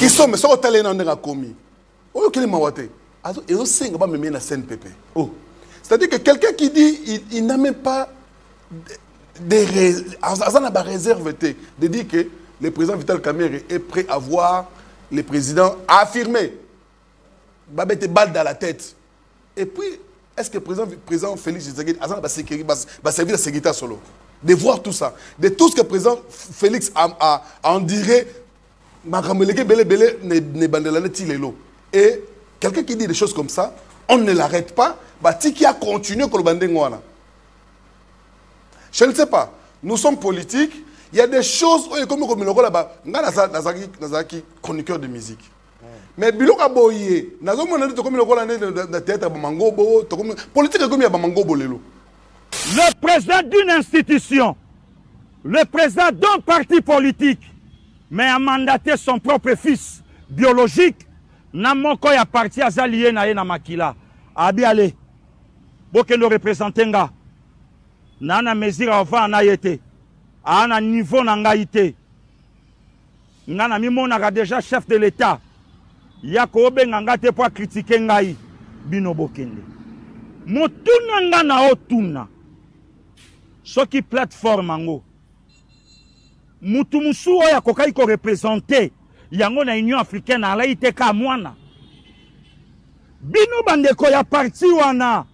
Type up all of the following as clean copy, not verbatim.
Qui sont, mais ça, on t'a l'air commis. Oh, quel est mawate? Et on sait que me la scène pépé. Oh. C'est-à-dire que quelqu'un qui dit, il n'a même pas des réserves de dire que le président Vital Kamerhe est prêt à voir le président affirmer. Va mettre balle dans la tête. Et puis, est-ce que le président Félix Tshisekedi va servir de sécurité solo? De voir tout ça. De tout ce que le président Félix a en dirait, et quelqu'un qui dit des choses comme ça, on ne l'arrête pas, qui a continué avec le bandengwana. Je ne sais pas. Nous sommes politiques. Il y a des choses comme là-bas. Nazaki, chroniqueur de musique. Mais biloko boye, nazomona ndito comme le théâtre Bamangobo, politique comme Bamangobo lelo. Le président d'une institution, le président d'un parti politique, mais a mandaté son propre fils biologique, n'a moko ya parti azalié na makila. Abi ale. Boke no représenter nga. Nana mesure avant na yete. Ana niveau na nga ité. Nana mimona déjà chef de l'État. Yako benga te pour critiquer ngai bino bokende. Motuna nga na otuna. Soki plateforme ngo. Mutu musu oya kokai ko représenter yango na Union africaine ala ite ka mwana. Bino bandeko ya parti wana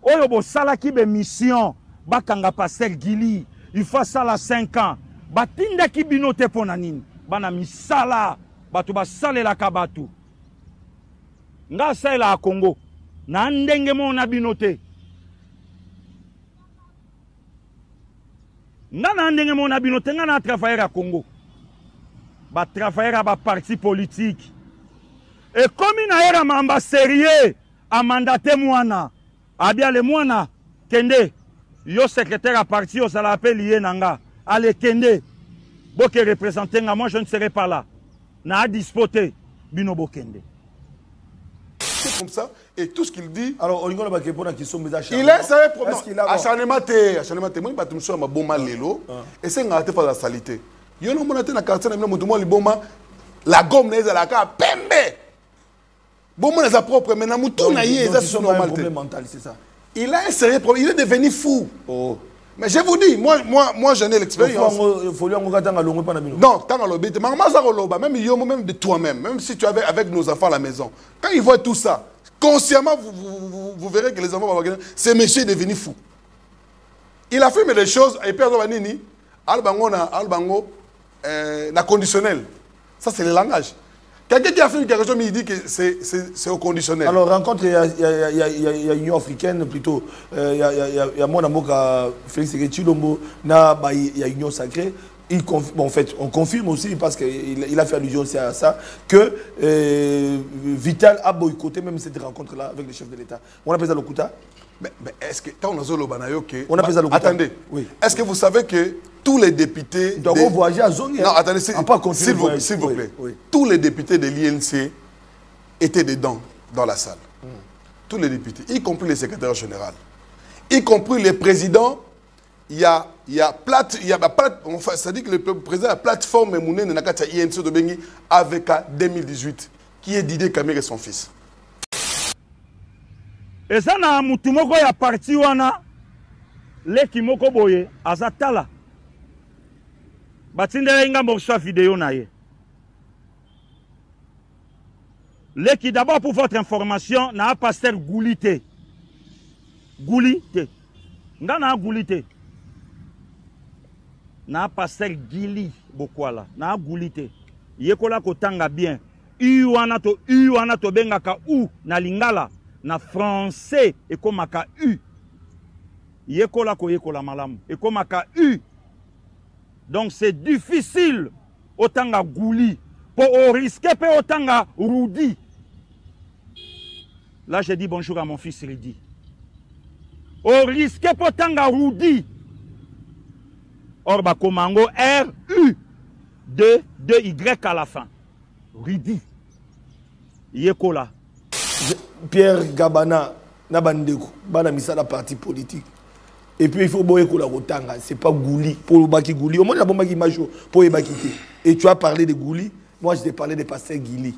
oyo bo sala ki be mission bakanga passer Gili il faut ça la 5 ans. Batinda ki bino te pona nini bana misala batu basalela ka batu. Nga saela a Congo na ndenge mona binote nga na ndenge mona binote nga na travailler à Congo ba travailler ba parti politique et comme na era mamba sérieux a mandaté mwana abia le mwana kende yo secrétaire à parti au sala appel lié nanga ale kende boke représenter nga moi je ne serai pas là na dispoter bino bokende. Comme ça, et tout ce qu'il dit. Alors, on a qui sont mis il est sérieux problème. Acharnement, moi, je suis un bon mal lélo. Et c'est un peu de la salité. Il y a un moment dans quartier, la gomme n'est pas la carte, pembe. Bon, moi, c'est propre, mais na mouton na yé, c'est normal. C'est ça. Il a un sérieux problème. Il est devenu fou. Oh. Mais je vous dis, moi j'en ai l'expérience. Il faut lui en non, tant à l'obéit. Même de toi-même, même si tu avais avec nos enfants à la maison, quand ils voient tout ça, consciemment, vous verrez que les enfants vont regarder. Ce monsieur est devenu fou. Il a fait des choses, et puis Albango, na conditionnel. Ça, c'est le langage. Quelqu'un qui a fait quelque chose, mais il dit que c'est au conditionnel. Alors, rencontre, il y a Union africaine, plutôt. Il y a mon amour, Félix Tshisekedi, il y a Union sacrée. En fait, on confirme aussi, parce qu'il a fait allusion aussi à ça, que Vital a boycotté même cette rencontre-là avec le chef de l'État. On appelle ça le Kouta. Mais est-ce que, quand on appelle ça le Kouta. Attendez, oui. Est-ce que vous savez que tous les députés... Donc on voyageait à Zongi. Non, attendez, s'il vous plaît. Oui. Tous les députés de l'INC étaient dedans, dans la salle. Tous les députés, y compris les secrétaires généraux, y compris les présidents. Il y a c'est-à-dire que le président de la plateforme Mounen Nakata INC de Bengi avec 2018, qui est Didier Kamerhe et son fils. Et ça, na mutumoko ya parti wana, le kimoko boye, azatala. Batindere inga morceau vidéo na ye. Le qui d'abord pour votre information, na pasteur Goulité. Goulité. Nga na Goulité. Na pasteur Gili Bokwala. Na Goulité. Yekola kotanga bien. Uwana to bengaka u na lingala. Na français et comme aka u. Yekola ko yekola malamu. Et comme aka u. Donc c'est difficile otanga gouli pour risquer pe otanga Rudi. Là j'ai dit bonjour à mon fils Ridi. Au risquer pour otanga Rudi. Or ba komango R U 2 Y à la fin. Ridi. Yekola. Pierre Gabana Nabandeko, bana misala parti politique. Et puis il faut boyer ko la rotanga, c'est pas Gouli pour le baki Gouli. Au moins la bomba qui majo pour y bakité. Et tu as parlé de Gouli, Moi, je t'ai parlé de pasteur Guili.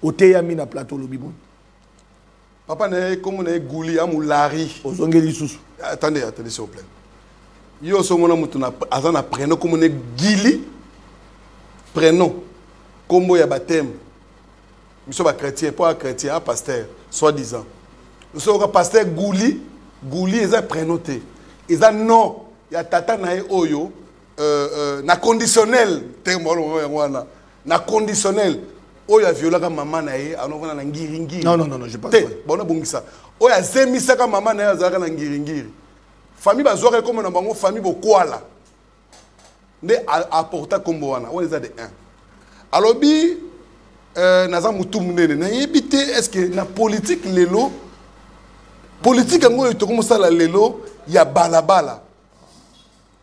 Au Teyami na plateau Lobibon. Papa n'est comme on est Gouli à Moulari. Attendez, s'il vous plaît. Yo somona mutuna azana prénom comme on est Guili. Prénom comme il y a baptême. Nous sommes chrétiens, pas chrétien, pasteur, soi-disant. Nous sommes pasteur Gouli. Gouli est un prénom. Ils ont non. Il y a tata na oyo. Na conditionnel. Na conditionnel. Oya viola ka maman na ye anova na ngiringiri. Non, je pense pas. Bon na bongisa. Oya zemisa ka maman na ye azaka na ngiringiri. Famille bazwaka comme na bango famille bokwala. Nde apporta kombo wana. On les a de 1. Alors bi naza mutu munene na yebite est-ce que na politique lelo politique ngo to comme ça la lelo ya balabala.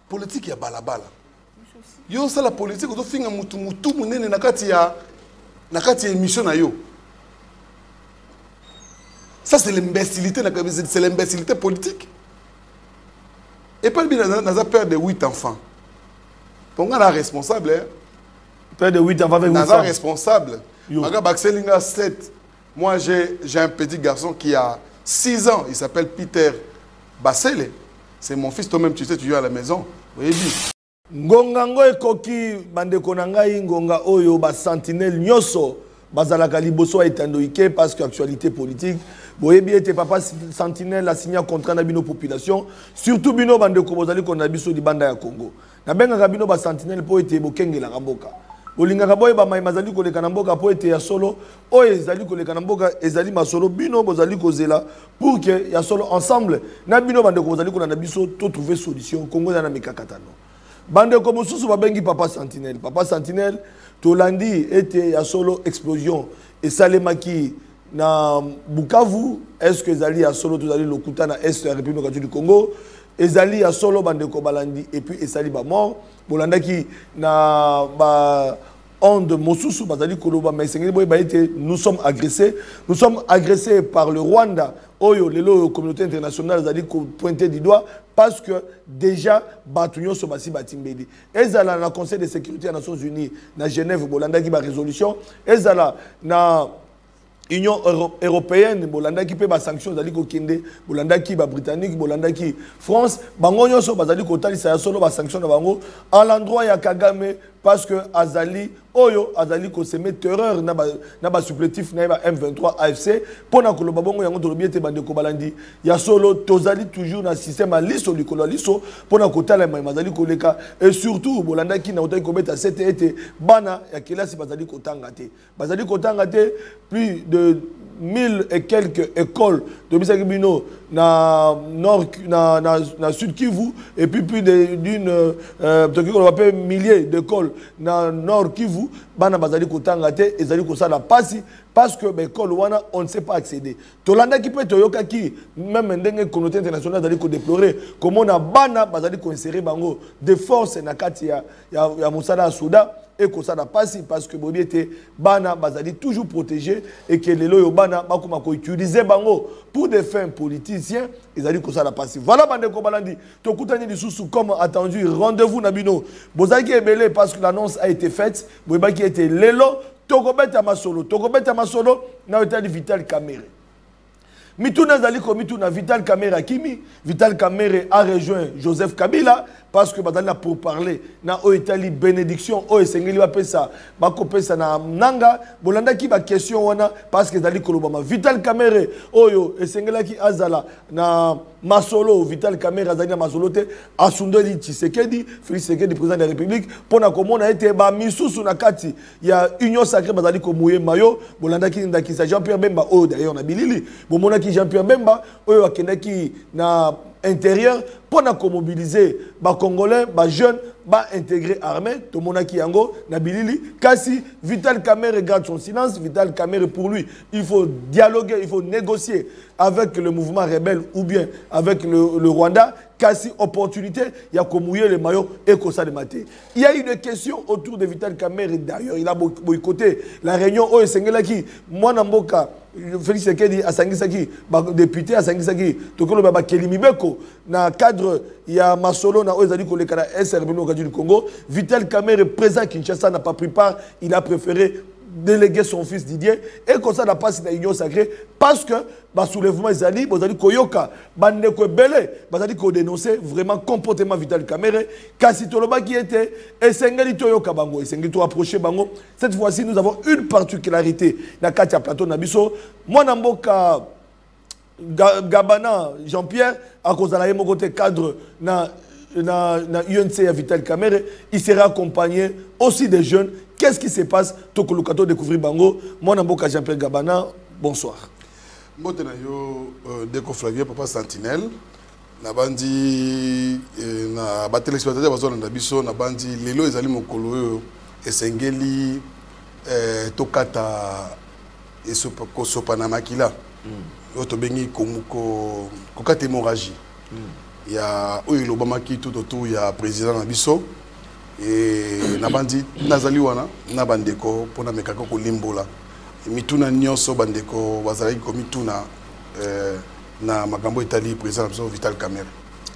Politique ya balabala. Yo ça la politique to finga mutu munene na kati ya émission na yo. Ça c'est l'imbécilité, c'est l'imbécilité politique. Et pas bien dans un père de 8 enfants. Donc on est responsable. Hein? Père de 8 enfants avec 8 enfants. Responsable. Baxelinga 7. Moi j'ai un petit garçon qui a 6 ans. Il s'appelle Peter Basele. C'est mon fils, toi-même tu sais, tu viens à la maison. Vous voyez bien. Ngonga ngo ekoki bandeko na ngai ngonga oyo ba sentinelle nyoso bazalaka liboso etandoike parce que actualité politique boyebi ete papa sentinelle a signé un contrat na bino population surtout bino bandeko bozali kona biso libanda ya Congo na benga bino ba sentinelle po ete bokengela kamboka bolingaka boye ba mai mazali koleka na mboka po ete ya solo oyo ezali koleka na mboka ezali masolo bino bozali kozela pour que ya solo ensemble na bino bandeko bozali kona na biso to trouver solution Congo na mikakatano. Bande comme sous babengi papa sentinelle. Papa sentinelle, Tolandi était à solo explosion. Et Salemaki na Bukavu, est-ce que Zali a solo tous allés le Kuta na est de la République du Congo? Ezali a solo bande Kobalandi et puis Ezali ba mort. Bolanda qui na ba onde Mosusu bazali koloba mais nous sommes agressés par le Rwanda. Oyo lelo communauté internationale zali ko pointer du doigt parce que déjà batunyo so basi batimbeli ezala na conseil de sécurité des Nations Unies na Genève bolanda ki ba résolution ezala na Union européenne bolanda ki pe ba sanctions zali ko kende bolanda ki ba britannique bolanda ki France bango nyonso bazali ko talisa ya solo ba sanctions na bango à l'endroit ya Kagame parce que azali oyo azali ko semer terreur na ba supplétif na ba M23 AFC pona ko loba bongo yango to lobi ete bande ko balandi ya solo tozali toujours na système à liso likolo liso pona ko tala mai mazali ko leka et surtout bolanda ki na otaki ko beta ete bana ya kelasi bazali ko tanga te plus de 1000 et quelques écoles de Bisakibino na nord na sud Kivu et puis plus d'une milliers d'écoles na nord Kivu bana bazali kotanga te ezali kosala pasi parce que l'école wana on ne sait pas accéder tolanda ki pe toyoka ki même ndenge communauté internationale bazali ko déplorer comment na bana bazali ko insérer bango de force na kati ya musala Souda et que ça n'a pas si parce que bobi était bana bazali toujours protégé et que les loyo bana bakoma ko utiliser bango pour des fins politiciens ils allaient que ça n'a pas si voilà bande ko balandi to kutani lisusu comme attendu rendez-vous nabino bozaki ebele parce que l'annonce a été faite boba qui était lelo tokobeta masolo na état Vital Kamerhe Mituna Zaliko Mituna Vital Kamerhe Kimi Vital Kamerhe a rejoint Joseph Kabila parce que badala pour parler na o Italie bénédiction o esengeli ba pesa ba ko pesa na nanga bolanda ki ba question wana parce que Zali Kolobama Vital Kamerhe oyo esengela ki azala na masolo Vital Kamerhe azali na masolo te asundeli Tshisekedi Félix Tshisekedi président de la République pona komona ete ba misusu na kati ya union sacrée bazali ko mouye mayo bolanda ki ndaki sa Jean-Pierre Bemba o d'ailleurs na bilili bomona ki Jean-Pierre Bemba oyo akendaki na intérieur pour mobiliser les Congolais, les jeunes, les intégrés armés, tout le monde qui yango, Nabilili, Kassi, Vital Kamerhe garde son silence, Vital Kamerhe pour lui, il faut dialoguer, il faut négocier avec le mouvement rebelle ou bien avec le Rwanda. Kasi opportunité, il y a comme mouiller le maillot et comme ça de mater. Il y a une question autour de Vital Kamerhe d'ailleurs. Il a boycotté la réunion où Sengelaki, moi Namboka, Félix Sekedi, à Sangisaki, député à Sangisaki, Tokolo Baba Kelimibeko, dans le cadre, il y a Masolo, na Ozadi Kolekara, SRB au du Congo. Vital Kamerhe, présent Kinshasa, n'a pas pris part, il a préféré déléguer son fils Didier et comme ça n'a pas signé l'union sacrée parce que le soulèvement Zali, Bozali Koyoka, Bandeko Belé, Bazali ko dénoncer vraiment comportement Vital Kamerhe, Kasi Toloba qui était et Sengeli Toyoka Bango, et Sengeli to approché Bango. Cette fois-ci, nous avons une particularité dans Katia Plateau Nabiso. Moi, Namboka Gabana Jean-Pierre, à cause de la côté cadre na UNC à Vital Kamerhe, il sera accompagné aussi des jeunes. Qu'est-ce qui se passe? Tokolukato découvrir Bango. Moi, Namboka Jean-Pierre Gabana, bonsoir. Mbote na yo Deko Flavien Papa Sentinelle. Na bandi na ba téléspectateurs bazo na biso na bandi lelo ezali mokolo yo esengeli tokata esopa ko sopa na makila. Yo to bengi komuko kokata hémorragie. Ya oyo lobamaki tout autour ya président na biso. Et nabandi nazali wana na bandeko pona mekaka ko limbola mituna nyonso bandeko bazali ko mituna na makambo etali président na Vital Kamerhe.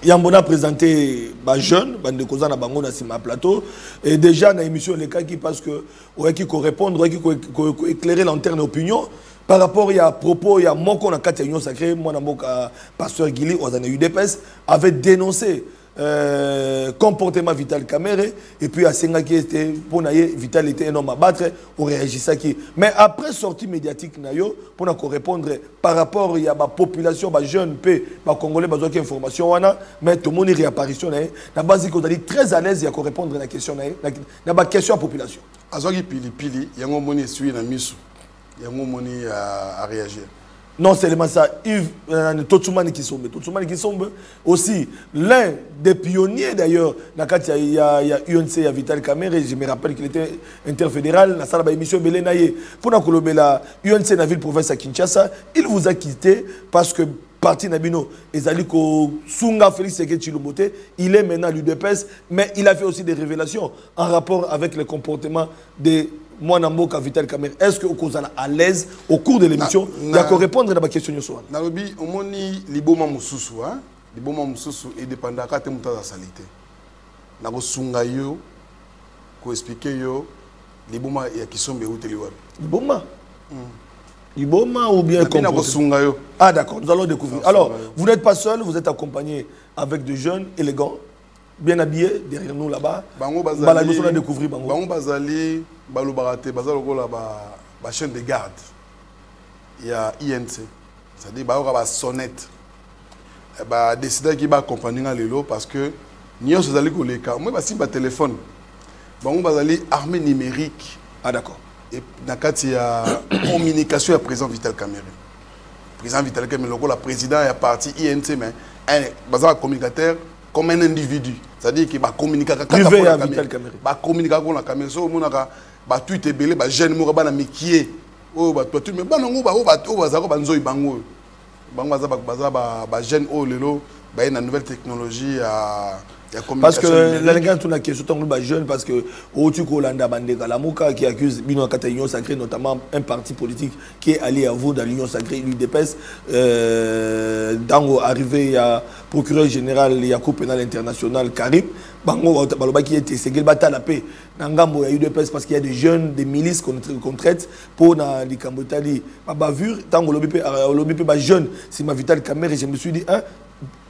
Yambona présenté ba jeune bandeko za na bango na sima plateau et déjà na émission les cas qui parce que ouais qui correspondre ouais qui éclairer l'antenne opinion par rapport à propos il y a mon qu'on a quatre union sacrée moi na moka pasteur Guili aux années UDPS avait dénoncé comportement Vital Kamerhe et puis à Senga qui était pour naïe Vital était un homme à battre on réagissait qui mais après sortie médiatique nayo pour nous répondre par rapport il y a ma population ma jeune peu ma congolais besoin d'information wana mais tout le monde réapparition na base qu'on a dit très à l'aise il y a qu'on répondre à la question na ba question à population azoki pili yango moni suit na misu yango moni à réagir. Non seulement ça, Yves Totsumani Kisombe, aussi l'un des pionniers d'ailleurs, il y a UNC, il y a Vital Kamerhe, je me rappelle qu'il était interfédéral, dans la émission Belenaye, pour la UNC na ville province à Kinshasa, il vous a quitté parce que parti Nabino, Ezaliko Sunga Félix Sekedi Tshilombo, il est maintenant à l'UDPS, mais il a fait aussi des révélations en rapport avec le comportement des moi Namboka Vital Kamerhe. Est-ce que vous êtes à l'aise au cours de l'émission il y a qu'à répondre à la question Nalobi omoni liboma mususu hein liboma mususu et dépendant ka te mutaza salité na ko sunga yo ko expliquer yo liboma ya Kisombe uteli wapi liboma ou bien na ko sunga yo. Ah d'accord, nous allons découvrir. Alors, vous n'êtes pas seul, vous êtes accompagné avec de jeunes élégants bien habillés derrière nous là-bas. Bango bazali on a découvert bango bazali balobarate bazalo ko la ba chaîne de garde. Il y a INC. C'est-à-dire ba sonnette. Ba décider qui ba accompagner lelo parce que nyo zali ko leka. Moi ba simba téléphone. Bango bazali armée numérique. Ah d'accord. Et na kati ya communication ya président Vital Kamerhe. Président Vital Kamerhe loko la président ya parti INC mais un bazar communicateur comme un individu, c'est-à-dire qu'il va communiquer avec la caméra. Va communiquer avec la caméra. So monaka ba tweet belé ba jeune mo ba na mikie. Oh ba toi mais ba nango ba zako ba nzoi bango. Bango ba jeune oh lelo ba na nouvelle technologie à parce que l'élégant tout na question tant ba jeune parce que au tu Kolanda Bandeka la Moka qui accuse Bino Kata Union Sacrée notamment un parti politique qui est allié à vous dans l'Union Sacrée l'UDPS dans arrivé il y a procureur général il y a Cour pénale internationale Karim Bango Baloba qui était Segel Bata la paix Nangambo il y a UDPS parce qu'il y a des jeunes des milices qu'on traite pour na li Kambotali bavure tant lobby ba jeune si ma Vital Kamerhe je me suis dit hein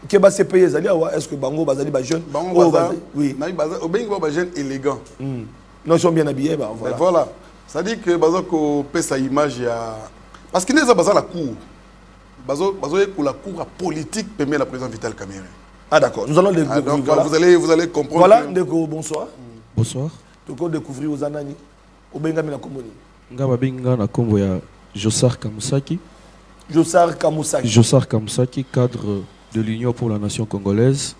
que va se payer est-ce que Bango Bazali ba jeune oui au Bengo ba jeune élégant non ils sont bien habillés voilà ça dit que bazako pèse sa image ya parce qu'il n'est pas la cour bazo la cour politique permet la présidence Vital Kamerhe. Ah d'accord, nous allons découvrir. Donc voilà. vous allez comprendre. Voilà, Ndeko, bonsoir. Bonsoir. Tu peux découvrir aux Anani. Au Bengami na Komoni. Ngaba Benga na Kombo ya Jossar Kamusaki. Jossar Kamusaki. Jossar Kamusaki, cadre de l'Union pour la nation congolaise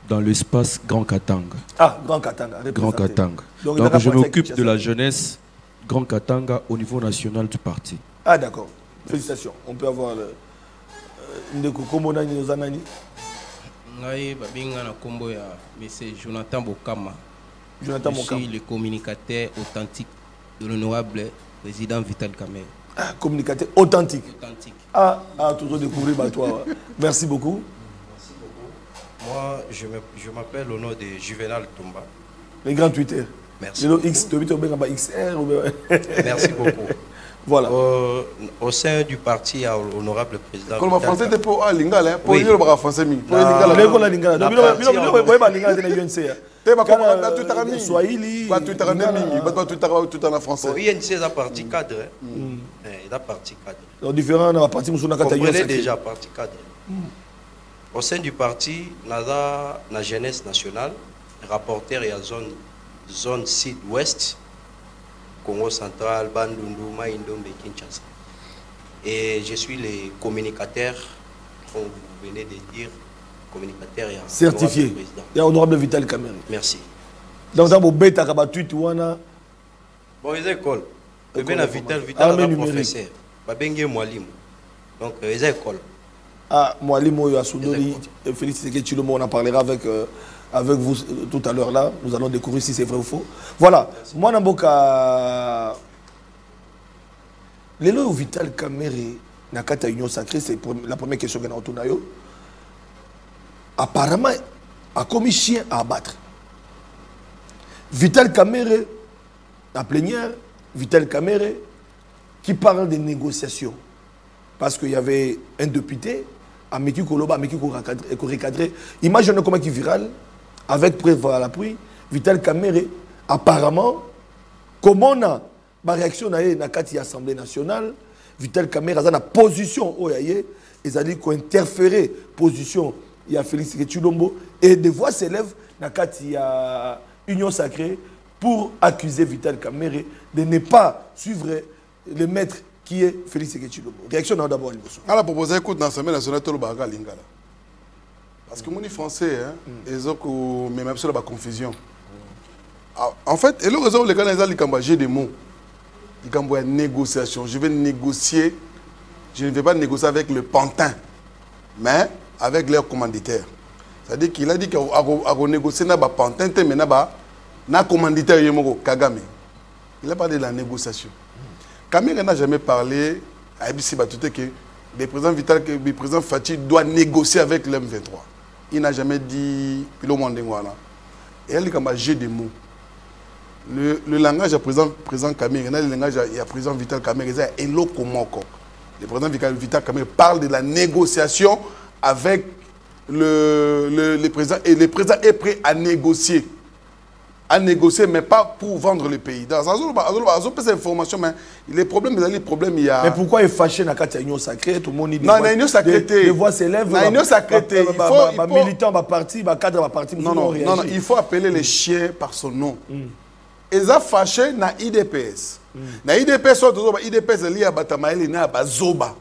dans l'espace Grand Katanga. Ah, Grand Katanga. Grand Katanga. Donc je m'occupe de la jeunesse Grand Katanga au niveau national du parti. Ah d'accord. Félicitations. On peut avoir Ndeko Komona ni aux Anani. Ngai babinga na kombo ya monsieur Jonathan Bokama. Jonathan Je Bokama. suis le communicateur authentique de l'honorable président Vital Kamerhe. Ah, communicateur authentique. Authentique. Ah, toujours découvrir bah, toi. Merci beaucoup. Merci beaucoup. Moi, je m'appelle au nom de Juvenal Tomba. Les grands Twitter. Merci. Le X, tu as XR ou Merci beaucoup. Voilà. Au sein du parti, honorable président. Comme français, tu peux aller lingala. Pour Oui. dire le français, mi. Pour Lingala. lingala. Lingala. La Lingala. partie Lingala. Lingala. Lingala. Lingala. Lingala. Te ba comment tu t'as mis Swahili. Ba tu t'as mis, ba tu t'as tout en français. Bon, INC est la partie cadre. Il a partie cadre. Donc différent dans la partie où on a comprenez déjà partie cadre. Au sein du parti, la jeunesse nationale, rapporteur et à zone sud-ouest, Congo central, Bandundu, Maïndombe, Kinshasa. Et je suis le communicateur, comme vous venez de dire, communicateur et certifié. Il y a honorable Vital Kamerhe. Merci. Donc ça, vous bête à tweet ou ana. Bon, les écoles. Vital est un professeur. Babenge Mwalim. Donc, les écoles. Ah, Mwalim Oyo Asundoli, Félix Tshisekedi, on en parlera avec vous tout à l'heure là. Nous allons découvrir si c'est vrai ou faux. Voilà. Merci. Moi, Namboka. Les lois Vital Kamerhe, Nakata Union Sacrée, c'est la première question que nous avons. Apparemment, a commis chien à abattre. Vital Kamerhe, la plénière, Vital Kamerhe, qui parle de négociations. Parce qu'il y avait un député, à Meki Koloba, à Meki Korikadre. Imaginez comment il est viral, avec preuve à l'appui, Vital Kamerhe, apparemment, comment on a ma réaction dans l'Assemblée nationale, Vital Kamerhe a une position, ils ont dit qu'on interférait position. Il y a Félix Tshisekedi et des voix s'élèvent dans l'Union Sacrée pour accuser Vital Kamerhe de ne pas suivre le maître qui est Félix Tshisekedi. Réaction d'abord. On a proposé écoute dans l'Assemblée nationale tout le bagarre lingala. Parce que mon français, ils ont même sur la confusion. En fait, et le raison les gars j'ai des mots. Ils ont une négociation. Je vais négocier. Je ne vais pas négocier avec le pantin, mais avec leur commanditaire. C'est-à-dire qu'il a dit qu'il a négocié avec le pantin, mais na commanditaire Kagame. Il a parlé de la négociation. Kamerhe n'a jamais parlé à ABC Batouté que le président Fathi doit négocier avec l'M23. Il n'a jamais dit Pilo Mandengwana. Et il a dit des mots. Le langage du président Kamerhe, le langage du président Vital Kamerhe, c'est Eloko Moko. Le président Vital Kamerhe parle de la négociation avec le président. Et le président est prêt à négocier. Mais pas pour vendre le pays. Dans cette information, mais les problèmes, il y a... Mais pourquoi il est fâché dans l'Union Sacrée? Tout le monde dit non, l'Union Sacrée. Les voix s'élèvent. L'Union Sacrée. Les militants, les partis, les cadres, les partis. Non, il faut appeler les chiens par son nom. Ils ont fâché dans l'IDPS. Dans l'IDPS, l'IDPS est lié à Batamaeli, à Bazoba.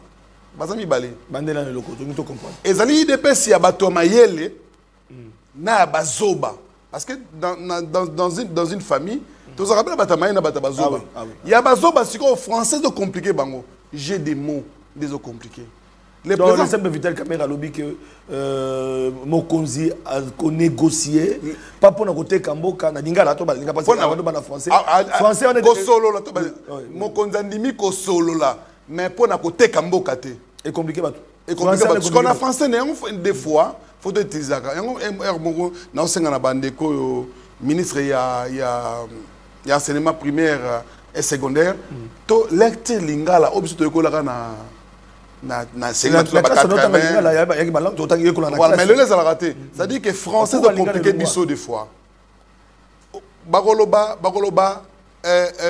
Bazami Balé. Bandela le loco, tu comprends. Et dans l'IDPS, il y a Batamaeli, à Bazoba. Parce que dans une famille, tu te rappelles Batamaeli, à Bazoba. Il y a Bazoba, c'est quoi, français de compliqué, bango. J'ai des mots, des mots compliqués. Le président de Vital Kamerhe a lobby que Mokonzi a négocié pas pour nous côté Kamboka na lingala to ba linga parce que na français français on est ko solo la to ba Mokonzi ndimi ko solo la mais pour na côté Kamboka te est compliqué ba et compliqué parce qu'on a français des fois faut te utiliser na osenga na bande ko ministre il y a enseignement primaire et secondaire to lecte lingala obiso to ekola na mais le les a raté. C'est-à-dire que français sont compliqués des fois. Bagoloba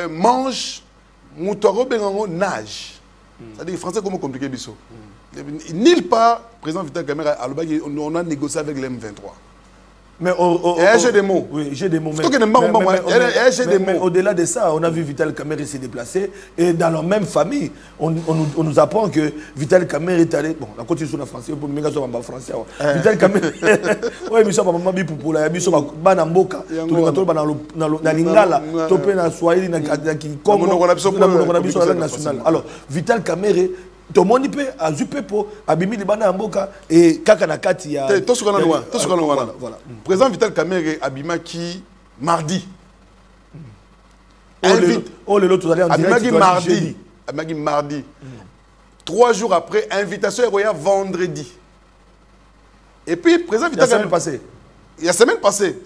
mange, moutoro bengango nage. C'est-à-dire que français comment compliqué biso. Nulle part, président Vital Kamerhe on a négocié avec l'M23. Mais j'ai des mots. Oui, j'ai des mots. Mais au-delà de ça, on a vu Vital Kamerhe se déplacer et dans la même famille, on nous apprend que Vital Kamerhe est allé. Bon, la continuation en français, pour méga en français. Vital Kamerhe. Oui, mais ça va maman bi pour la biso ba na mboka. Tout le monde na lingala, topé na swahili na ki Congo. Na biso la langue nationale. Alors, Vital Kamerhe tomoni pe azu pepo abimi libana mboka et kaka na kati ya to sukana wana voilà président Vital Kamerhe abima qui mardi oh le l'autre allez en direct abimaki mardi 3 jours après invitation est vendredi et puis président Vital Kamerhe passé il y a semaine passée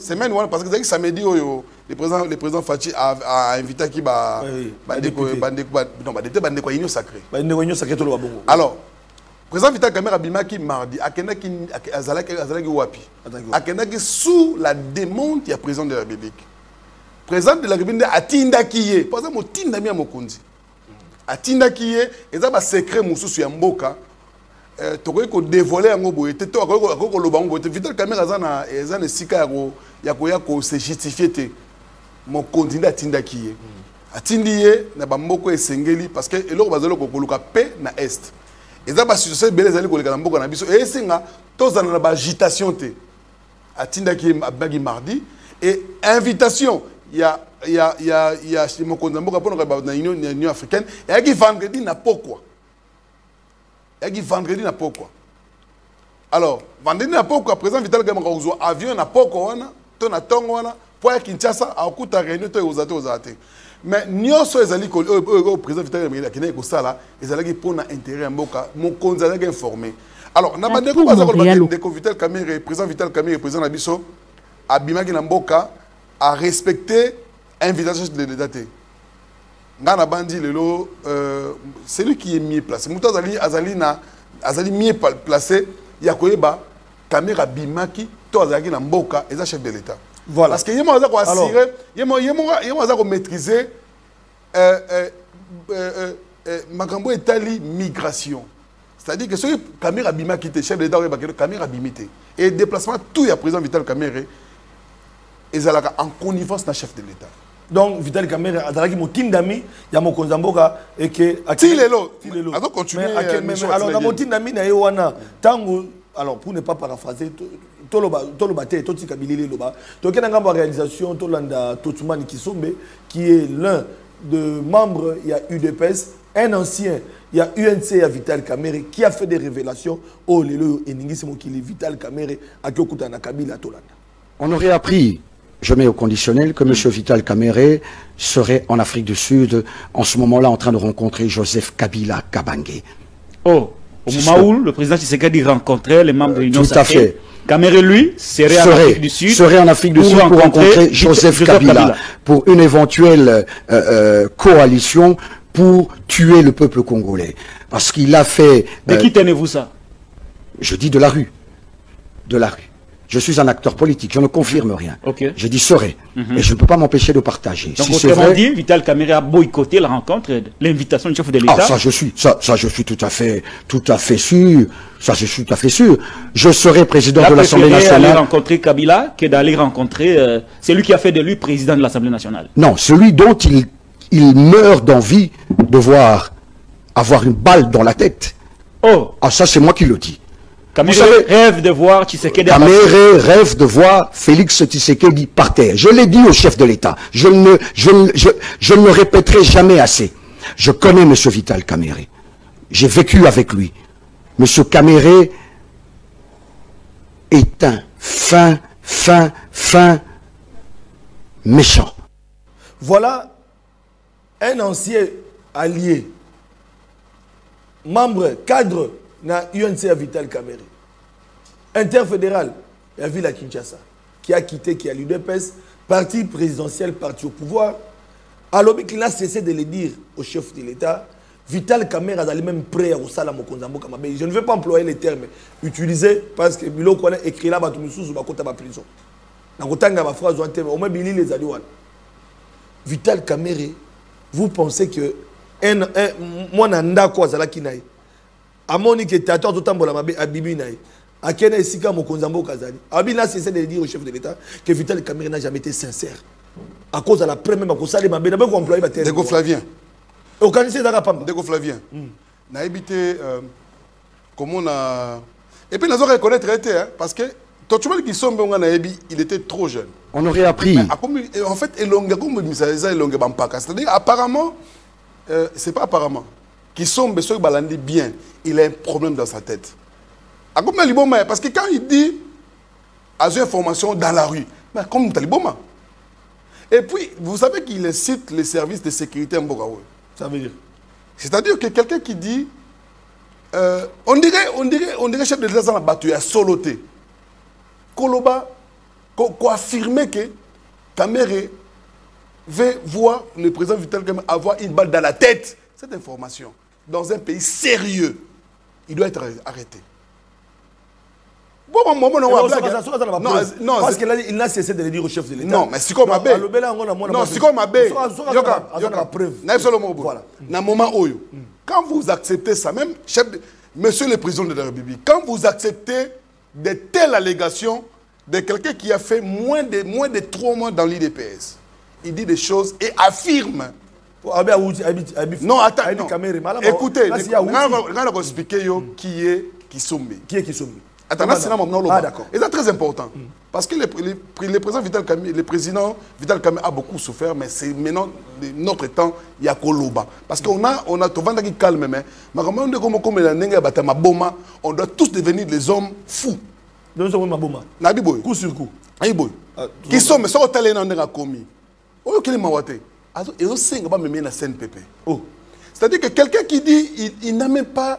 parce que samedi le président Fachi a invité qui Union Sacrée. Alors, le président Vital Kamerhe abimaki mardi, azalaki wapi. Akendaki sous la demande du président de la République. Le président de la République a tindaki par exemple tindami mokonzi. A tindaki et ça ba secret mususu ya mboka. Tokoki ko dévoiler yango boye te to ko loba ngo te Vital Kamerhe azana sika ya ko se justifier te mon candidat tindaki ye atindi ye na bamboko esengeli parce que eloko bazalo ko koluka pe na est eza ba situation bele zali koleka na mboka na biso e singa tozana na ba agitation te atindaki abagi mardi et invitation ya mon candidat mboka pour na Union africaine et qui vendredi na pourquoi alors vendredi na pourquoi président Vital Kamerhe ozo avion na pourquoi wana to na tongo wana pour Kinshasa a okuta réunion to ozate mais nyonso ezali ko président Vital Kamerhe akina ko sala ezalaki pour na intérêt mboka mon konzalaki informé alors na bandeko bazako bandeko Vital Kamerhe président Vital Kamerhe président na biso abimaki na mboka a respecter invitation de l'état te ngana bandi lelo celui qui est mieux placé muto azali mieux placé ya koyeba Kamerhe abimaki to azalaki na mboka eza chef de l'état. Voilà. Parce que yemo aza ko assurer, yemo aza ko maîtriser makambo etali migration. C'est-à-dire que ce Kamerhe abima qui était chef de l'État, Kamerhe abimité. Et déplacement tout ya président Vital Kamerhe ezalaka en connivence na chef de l'État. Donc Vital Kamerhe azalaki motindami ya mokonzi mboka et que tilelo azo continuer alors na motindami na yewana tango alors pour ne pas paraphraser toloba te totika bilili loba tokena ngamba réalisation tolanda Totumani Kisombe qui est l'un de membres il y a UDPS un ancien il y a UNC à Vital Kamerhe qui a fait des révélations oh lelo eningisi mokili Vital Kamerhe akiokuta na Kabila tolanda. On aurait appris, je mets au conditionnel, que M. Vital Kamerhe serait en Afrique du Sud en ce moment-là en train de rencontrer Joseph Kabila Kabange. Oh, au moment où le président Tshisekedi rencontrait les membres de l'Union Sacrée. Tout à fait. Kamerhe, lui, serait en Afrique du Sud. Serait en Afrique du Sud pour rencontrer Joseph Kabila pour une éventuelle coalition pour tuer le peuple congolais. Parce qu'il a fait... De qui tenez-vous ça? Je dis de la rue. De la rue. Je suis un acteur politique, je ne confirme rien. Okay. Je dis serait. Et je ne peux pas m'empêcher de partager. Donc, si autrement dit, Vital Kamerhe a boycotté la rencontre, l'invitation du chef de l'État. Ah, ça je suis tout à fait sûr. Ça, je suis tout à fait sûr. Je serai président de l'Assemblée nationale. Aller rencontrer Kabila que d'aller rencontrer celui qui a fait de lui président de l'Assemblée nationale. Non, celui dont il meurt d'envie de voir avoir une balle dans la tête. Oh. Ah, ça c'est moi qui le dis. Kamerhe rêve de voir Tshisekedi. Kamerhe rêve de voir Félix Tshisekedi par terre. Je l'ai dit au chef de l'État. Je ne le répéterai jamais assez. Je connais M. Vital Kamerhe. J'ai vécu avec lui. M. Kamerhe est un fin méchant. Voilà un ancien allié, membre, cadre na UNC à Vital Kamerhe, interfédéral, la ville à Kinshasa, qui a quitté, qui a l'UDPS, parti présidentiel, parti au pouvoir. Alors qu'il a cessé de le dire au chef de l'État, Vital Kamerhe a même prêt au Salam au Konzambo Kamabe. Je ne vais pas employer les termes utilisés parce que Bilo connaît écrit là, Batumoussou, Bakota ma prison. Dans ma phrase, au moins Billy les Adouane. Vital Kamerhe, vous pensez que moi, Nanda Kwazala Kinaï, Amoni qui était à temps d'autant pour la Bibi Naï, à Kena Sika Mokonzambo Kazali, Abina cessé de dire au chef de l'État que Vital Kamerhe n'a jamais été sincère. À cause de la première, à cause de la première, employé Dégo Flavien. Organisé dans la PAM. Dégo Flavien. N'a habité comme on a. Et puis, nous avons reconnaître parce que Totumani Kisombe, il était trop jeune. On aurait appris. En fait, c'est-à-dire, apparemment, c'est pas apparemment. qui sont ceux balandi bien, il a un problème dans sa tête. Parce que quand il dit à une information dans la rue, mais comme Taliboma. Et puis, vous savez qu'il incite les services de sécurité en Bogaoui. Ça veut dire? C'est-à-dire que quelqu'un qui dit, on dirait chef de l'État dans la battu à soloté. Koloba, qu'on affirmait que Kamere veut voir le président Vital Kamere avoir une balle dans la tête. Cette information, dans un pays sérieux, il doit être arrêté. Bon, non, parce qu'il n'a cessé de le dire au chef de l'État. Non, mais c'est comme ma bête. Non, c'est comme ma bête. Voilà. Dans moment où, quand vous acceptez ça, même monsieur le président de la République, quand vous acceptez de telles allégations de quelqu'un qui a fait moins de 3 mois dans l'IDPS, il dit des choses et affirme. Non, attends, non. Écoutez, je vais expliquer qui est Kisombe. Qui est Kisombe? Attends, c'est d'accord. Et c'est très important. Parce que le président Vital Kamere a beaucoup souffert, mais c'est maintenant notre temps, il y a Koloba. Parce qu'on a tout le monde qui calme, mais on doit tous devenir des hommes fous. Nous sommes Maboma. Nabiboy. Coup sur coup. Qui sont, mais ça, on t'a dans commis. Oh, quel est mawate? Et aussi, on va me mettre la scène pépé. C'est-à-dire que quelqu'un qui dit, il n'a même pas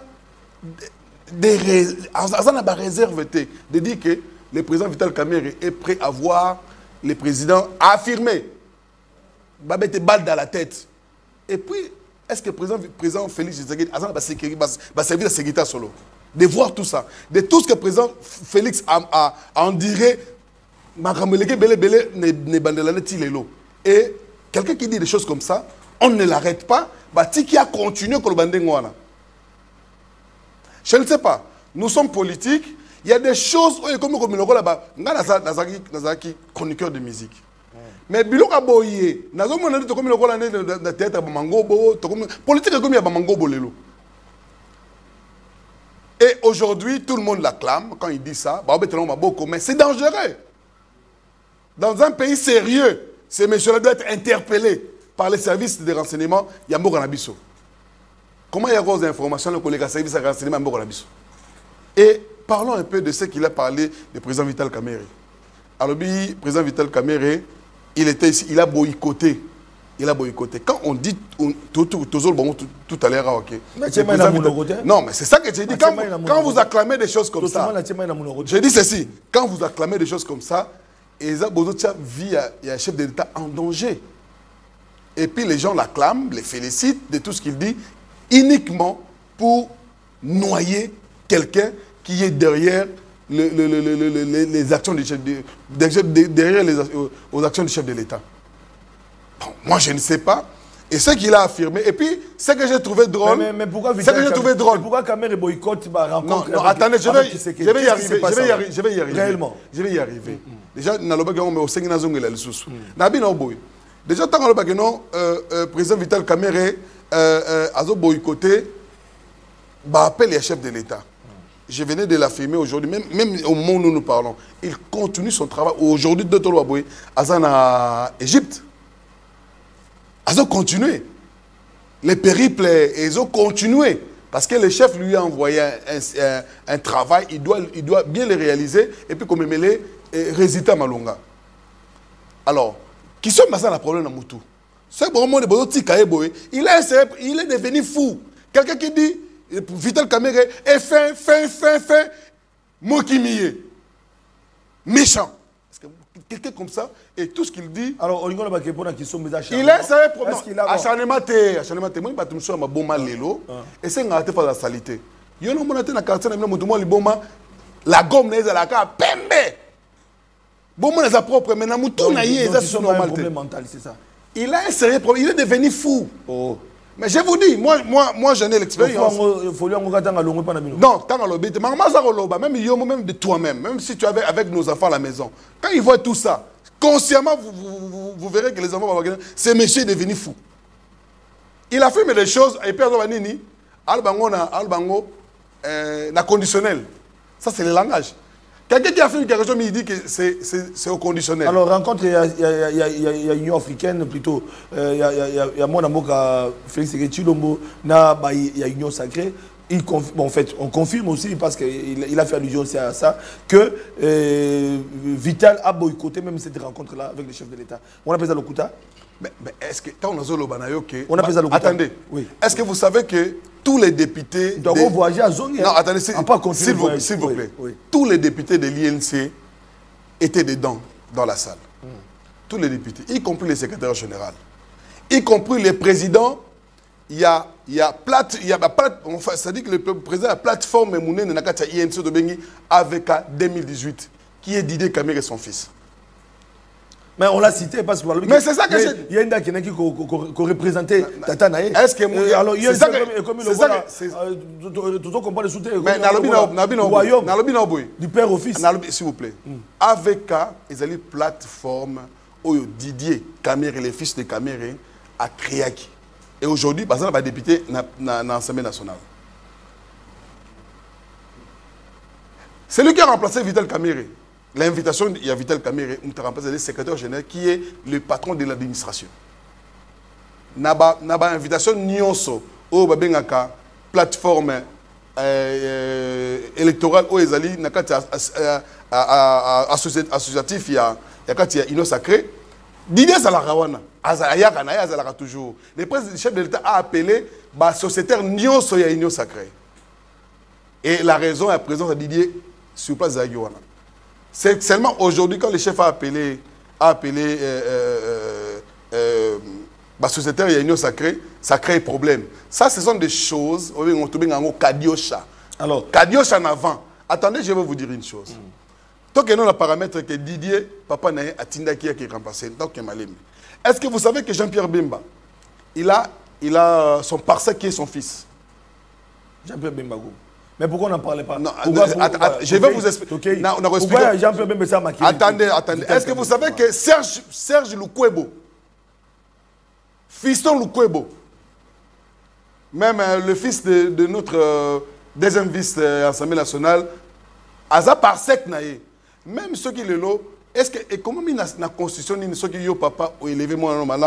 des réserves de dire que le président Vital Kamere est prêt à voir le président affirmer. Va mettre balle dans la tête. Et puis, est-ce que le président Félix Tshisekedi va servir la sécurité solo? De voir tout ça. De tout ce que le président Félix a en dirait, et quelqu'un qui dit des choses comme ça, on ne l'arrête pas, qui a continué comme le je ne sais pas. Nous sommes politiques. Il y a des choses comme le là-bas. Nazaki, chroniqueur de musique. Mais Bilok Aboye, Nazaki, comme le théâtre Bamangobo, politique comme il y a Bamangobo lelo. Et aujourd'hui, tout le monde l'acclame quand il dit ça. Mais c'est dangereux. Dans un pays sérieux, ces messieurs-là doivent être interpellés par les services de renseignement. Il y a Moganabiso. Comment il y a des informations dans les services de renseignement? Et parlons un peu de ce qu'il a parlé du président Vital Kamere. Alors, le président Vital Kamere, il était ici, il a boycotté. Quand on dit tout à l'heure, ok. Non, mais c'est ça que j'ai dit. Quand vous acclamez des choses comme ça, j'ai dit ceci. Quand vous acclamez des choses comme ça, Eza Bozotia vit un chef de l'État en danger. Et puis les gens l'acclament, les félicitent de tout ce qu'il dit, uniquement pour noyer quelqu'un qui est derrière les actions du chef derrière les actions du chef de l'État. Bon, moi, je ne sais pas. Et ce qu'il a affirmé, et puis ce que j'ai trouvé drôle, mais pourquoi pourquoi Kamere boycotte rencontre? Non, attendez, je vais y arriver. Je vais y arriver. Réellement. Je vais y arriver. Déjà, au déjà, tant que président Vital Kamere a boycotté, appelle les chefs de l'État. Je venais de l'affirmer aujourd'hui, même au moment où nous parlons. Il continue son travail. Aujourd'hui, Dr. Waboy, en Égypte. Ils ont continué. Les périples, ils ont continué. Parce que le chef lui a envoyé un travail, il doit bien le réaliser, et puis comme il est résultat Malonga. Alors, qui sont passés à la problème dans Moutou? C'est vraiment il est devenu fou. Quelqu'un qui dit, Vital Kamere est fin, Mokimiye. Méchant. Parce que quelqu'un comme ça, et tout ce qu'il dit. Alors, on a qui sont il est sérieux problème. Acharnement, moi, je suis un bon mal lélo. Et c'est un peu de la salité. Il y a un quartier, la gomme n'est pas la carte, pembe. Bon, moi, c'est propre, mais tout c'est normal. C'est ça. Il a un sérieux problème. Il est devenu fou. Mais je vous dis, moi j'en ai l'expérience. Il faut non, tant que même de toi-même, même si tu es avec nos enfants à la maison, quand ils voient tout ça, consciemment, vous verrez que les enfants vont dire, ce monsieur est devenu fou. Il a fait des choses, et puis Albango na conditionnel. Ça, c'est le langage. Quelqu'un qui a fait une quelque chose, mais il dit que c'est au conditionnel. Alors, rencontre, il y a Union africaine plutôt. Il y a mon amour Félix Chilombo, il y a Union sacrée. Bon, en fait, on confirme aussi, parce qu'il a fait allusion aussi à ça, que Vital a boycotté même cette rencontre-là avec le chef de l'État. On appelle ça le Kouta. Mais est-ce que, quand on a dit on appelle ça le Kouta. Attendez, oui. Est-ce que vous savez que tous les députés... Donc on voyageait à zone. Non, attendez, s'il vous plaît. Oui. Tous les députés de l'INC étaient dedans, dans la salle. Tous les députés, y compris les secrétaires généraux, y compris les présidents. Il y a enfin, ça dit que le président de la plateforme Moune Nakata INC de Bengi avec 2018, qui est Didier Kamere et son fils. Mais on l'a cité parce que... Mais c'est ça que c'est... Il y a une dame qui représentait Tata Naé. Est-ce que... Alors, il y a c'est ça que... Tout comprend le soutien. Mais du père au fils. S'il vous plaît. Avec ils allaient plateforme où Didier Kamere, les fils de Kamere, a créé. Et aujourd'hui, par exemple, il va député dans l'Assemblée nationale. C'est lui qui a remplacé Vital Kamere. L'invitation, il y a Vital Kamere, qui a remplacé le secrétaire général, qui est le patron de l'administration. Naba invitation Nyonso, au Babengaka, plateforme électorale, où ils allaient, associatif, il y a Union Sacrée. Didier Salarawana, Azalaka toujours. Le chef de l'État a appelé la sociétaire Nyonso et Union Sacrée. Et la raison est la présence de Didier sur place de Zagiwana. C'est seulement aujourd'hui, quand le chef a appelé la sociétaire et Union Sacrée, ça crée problème. Ça, ce sont des choses, on trouve en Kadiosha. Alors, Kadiosha en avant. Attendez, je vais vous dire une chose. Tant que nous avons le paramètre que Didier, papa Naé, a Tindaki qui est remplacé, donc il est. Est-ce que vous savez que Jean-Pierre Bemba, il a son parsec qui est son fils? Jean-Pierre Bemba. Mais pourquoi on n'en parlait pas? Non, je vais vous expliquer. Pourquoi Jean-Pierre Bemba ça m'a... Attendez. Est-ce que vous savez que Serge Lukwebo, fiston Lukwebo, même le fils de notre deuxième vice-assemblée nationale, Aza parsec Naé. Même ceux qui le l'ont, est-ce que, et comment la constitution, ceux qui ont papa, ont élevé moi, moi,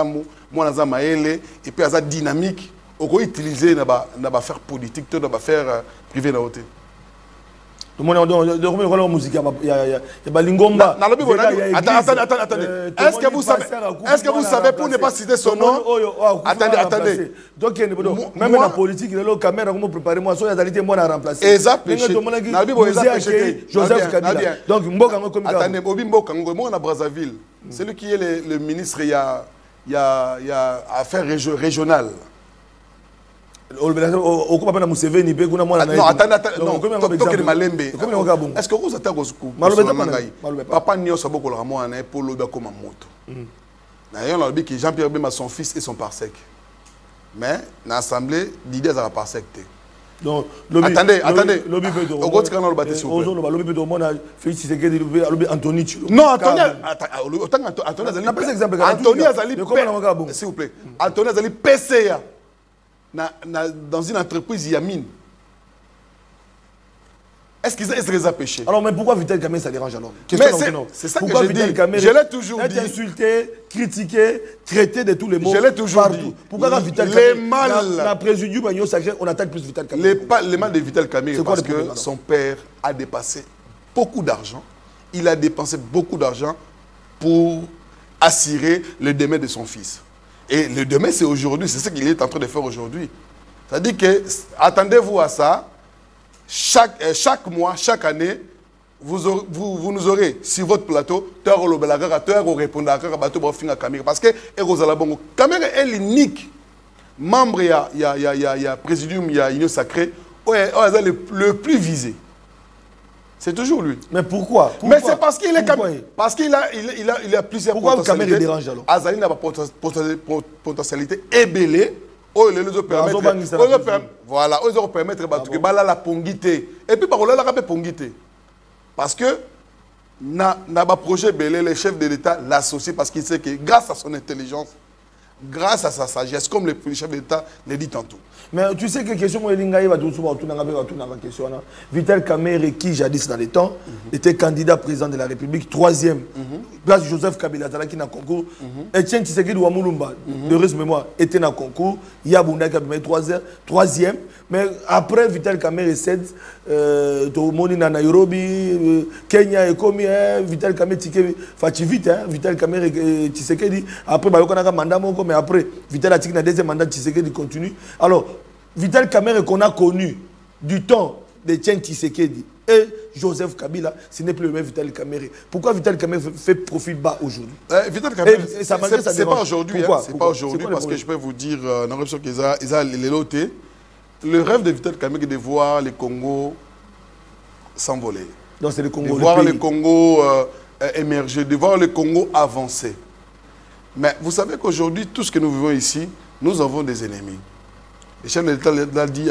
et puis Aza dynamique, on peut utiliser dans la faire politique, dans la faire privé. Attendez. Est-ce que vous savez, pour ne pas citer son nom, attendez. Donc, même la politique, le caméra, comment préparer moi, soit la moi à remplacer. Exact. Joseph Kabila. Donc, attendez, Obi Mboka, moi, on a Brazzaville. C'est lui qui est le ministre, il y a affaires régionales. Non, attendez, est-ce que vous attendez Papa Nio Saboko la moi pour l'oda comme moto. D'ailleurs, on a dit que Jean-Pierre Bemba son fils et son parsec. Mais dans l'Assemblée, l'idée est à parsec. Attendez. Non, Anthony Azali, s'il vous plaît. Anthony Azali PCA. Dans une entreprise Yamine. Est-ce qu'ils ont péché? Alors, mais pourquoi Vital Kamere ça dérange alors? C'est ça pourquoi que je dis. Je l'ai toujours dit. Être insulté, critiqué, traité de tous les mots. Je l'ai toujours dit. Pourquoi Vital Kamere, la présidue, on attaque plus Vital Kamere? Les mal de Vital Kamere, parce que son père a dépassé beaucoup d'argent. Il a dépensé beaucoup d'argent pour assurer le demain de son fils. Et le demain, c'est aujourd'hui. C'est ce qu'il est en train de faire aujourd'hui. C'est-à-dire que, attendez-vous à ça. Chaque mois, chaque année, vous nous aurez sur votre plateau, parce que Kamere est l'unique membre, il y a Présidium, il y a Union Sacrée, le plus visé. C'est toujours lui. Mais pourquoi? Mais c'est parce qu'il est parce qu'il a plusieurs potentialités. Pourquoi Kamere dérange alors? Azali n'a pas potentialité ébélée. Voilà, ils ont permettre que la pongité. Et puis, la pongité. Parce que, dans le projet Belé, le chef de l'État l'associe parce qu'il sait que grâce à son intelligence, grâce à sa sagesse, comme le chef de l'État l'a dit tantôt, Mais tu sais que question Vital Kamerhe, qui jadis dans les temps, était candidat président de la République, troisième. Place Joseph Kabila, qui n'a concours. Etienne Tshisekedi Ouamulumba, de reste mémoire, était dans le concours. Yabouna Kabila, troisième. Mais après Vital Kamerhe cède, Moni na Nairobi, Kenya et comme Vital Kamerhe Fati vite, Vital Kamerhe Tshisekedi. Après, il y a un mandat, mais après, Vital Tshisekedi a deuxième mandat, Tshisekedi continue. Alors, Vital Kamerhe qu'on a connu du temps de Etienne Tshisekedi et Joseph Kabila, ce n'est plus le même Vital Kamerhe. Pourquoi Vital Kamerhe fait profil bas aujourd'hui? Vital Kamerhe, c'est pas aujourd'hui. C'est pas aujourd'hui parce que je peux vous dire, dans l'option qu'ils ont les lotés, le rêve de Vital Kamerhe est de voir le Congo s'envoler. Donc c'est le Congo. De voir le Congo émerger, de voir le Congo avancer. Mais vous savez qu'aujourd'hui, tout ce que nous vivons ici, nous avons des ennemis. Le chef de l'État l'a dit,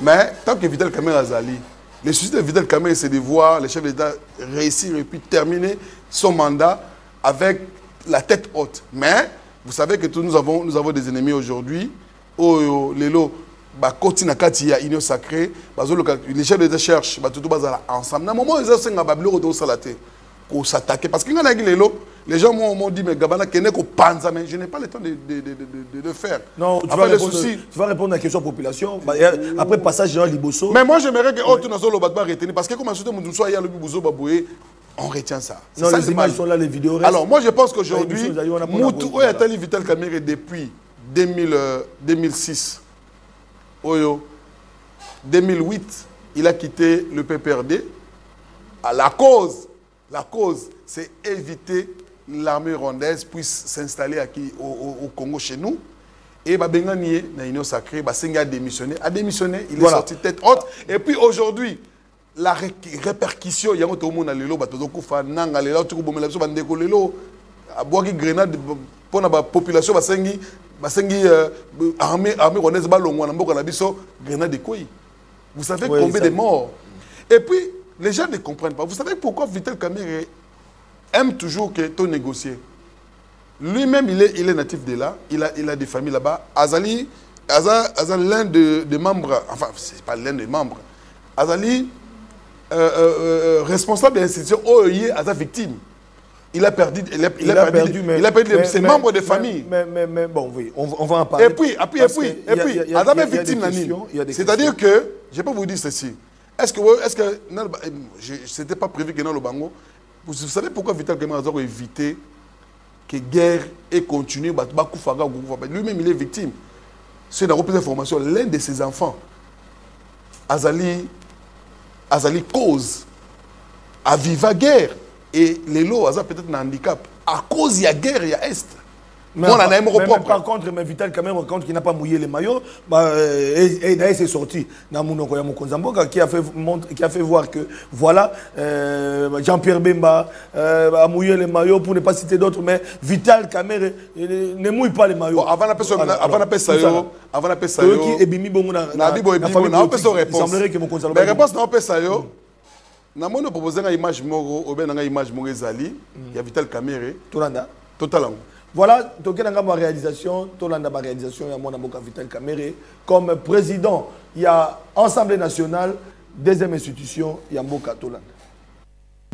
mais tant que Vital Kamerhe Azali, le souci de Vital Kamerhe, c'est de voir le chef de l'État réussir et puis terminer son mandat avec la tête haute. Mais vous savez que nous avons des ennemis aujourd'hui. Lelo, Koti Nakati, il y a Union Sacrée, les chefs de l'État cherchent ensemble. À un moment, ils ont s'attaquer. Parce que les gens m'ont dit, mais Gabana, mais je n'ai pas le temps de le faire. Non, tu vas répondre à la question de la population. Après passage dans Liboso. Mais moi, j'aimerais que tout le monde retenir. Parce que comme on retient ça. Non, les images sont là, les vidéos restent. Alors, moi, je pense qu'aujourd'hui, Moutou a été Vital Kamerhe depuis 2006. 2008, il a quitté le PPRD. La cause, c'est éviter l'armée rwandaise puisse s'installer au Congo chez nous. Et Bengani, dans l'Union Sacrée, a démissionné. Il est sorti tête haute. Et puis aujourd'hui, la répercussion, il y a un monde à l'élo, grenade pour la population, armée rwandaise, grenade de quoi? Vous savez combien de morts? Et puis, les gens ne comprennent pas. Vous savez pourquoi Vital Kamerhe aime toujours que tout négocier? Lui-même, il est natif de là. Il a des familles là-bas. Azali, l'un des membres, enfin, c'est pas l'un des membres. Azali, responsable de l'institution, Azali victime. Il a perdu ses membres de famille. Mais bon, oui, on va en parler. Et puis, Azali victime. C'est-à-dire que, je peux vous dire ceci. Est-ce que c'était pas prévu que dans le Bango, vous savez pourquoi Vital Kamerhe a évité que guerre ait continué? Lui-même, il est victime. C'est dans la information, l'un de ses enfants, Azali cause, à viva guerre. Et les lots, peut-être un handicap. À cause, il y a guerre, il y a Est. Mais par contre, Vital Kamerhe, quand il n'a pas mouillé les maillots, et d'ailleurs c'est sorti qui a fait voir que voilà, Jean-Pierre Bemba a mouillé les maillots pour ne pas citer d'autres, mais Vital Kamerhe ne mouille pas les maillots. Bon, avant d'appeler ça, il semblerait que mon conseil. Mais réponse n'a pas ça. Nous avons proposé une image ezali, il y a Vital Kamerhe. Totalement. Voilà, ma réalisation, ma réalisation, il y a mon Vital Kamerhe. Comme président, il y a Assemblée nationale, deuxième institution, il y a Mboka Tolanda.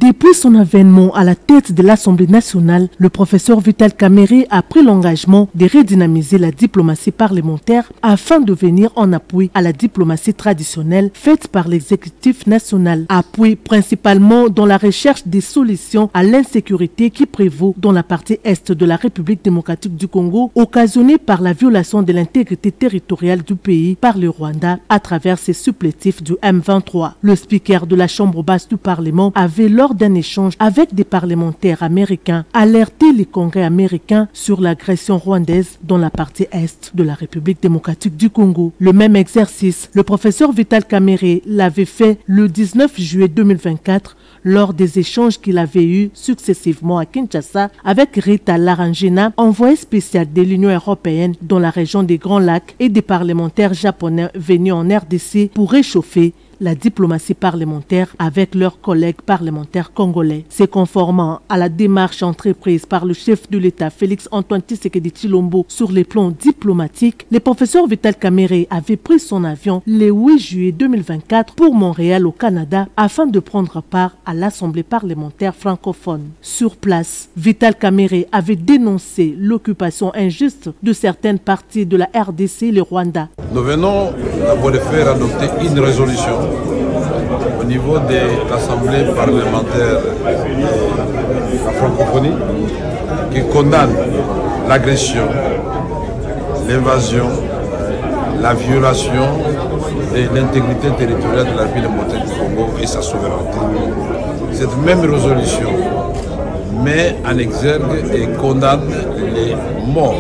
Depuis son avènement à la tête de l'Assemblée nationale, le professeur Vital Kamerhe a pris l'engagement de redynamiser la diplomatie parlementaire afin de venir en appui à la diplomatie traditionnelle faite par l'exécutif national. Appui principalement dans la recherche des solutions à l'insécurité qui prévaut dans la partie est de la République démocratique du Congo, occasionnée par la violation de l'intégrité territoriale du pays par le Rwanda à travers ses supplétifs du M23. Le speaker de la Chambre basse du Parlement avait lors d'un échange avec des parlementaires américains, alerté les congrès américains sur l'agression rwandaise dans la partie est de la République démocratique du Congo. Le même exercice, le professeur Vital Kamerhe l'avait fait le 19 juillet 2024 lors des échanges qu'il avait eus successivement à Kinshasa avec Rita Larangena, envoyée spéciale de l'Union européenne dans la région des Grands Lacs, et des parlementaires japonais venus en RDC pour réchauffer la diplomatie parlementaire avec leurs collègues parlementaires congolais. C'est conformément à la démarche entreprise par le chef de l'État Félix Antoine Tshisekedi Tshilombo sur les plans diplomatiques, le professeur Vital Kamerhe avait pris son avion le 8 juillet 2024 pour Montréal au Canada afin de prendre part à l'Assemblée parlementaire francophone. Sur place, Vital Kamerhe avait dénoncé l'occupation injuste de certaines parties de la RDC et le Rwanda. Nous venons d'abord de faire adopter une résolution au niveau de l'Assemblée parlementaire de la francophonie qui condamne l'agression, l'invasion, la violation de l'intégrité territoriale de la République démocratique du Congo et sa souveraineté. Cette même résolution met en exergue et condamne les morts,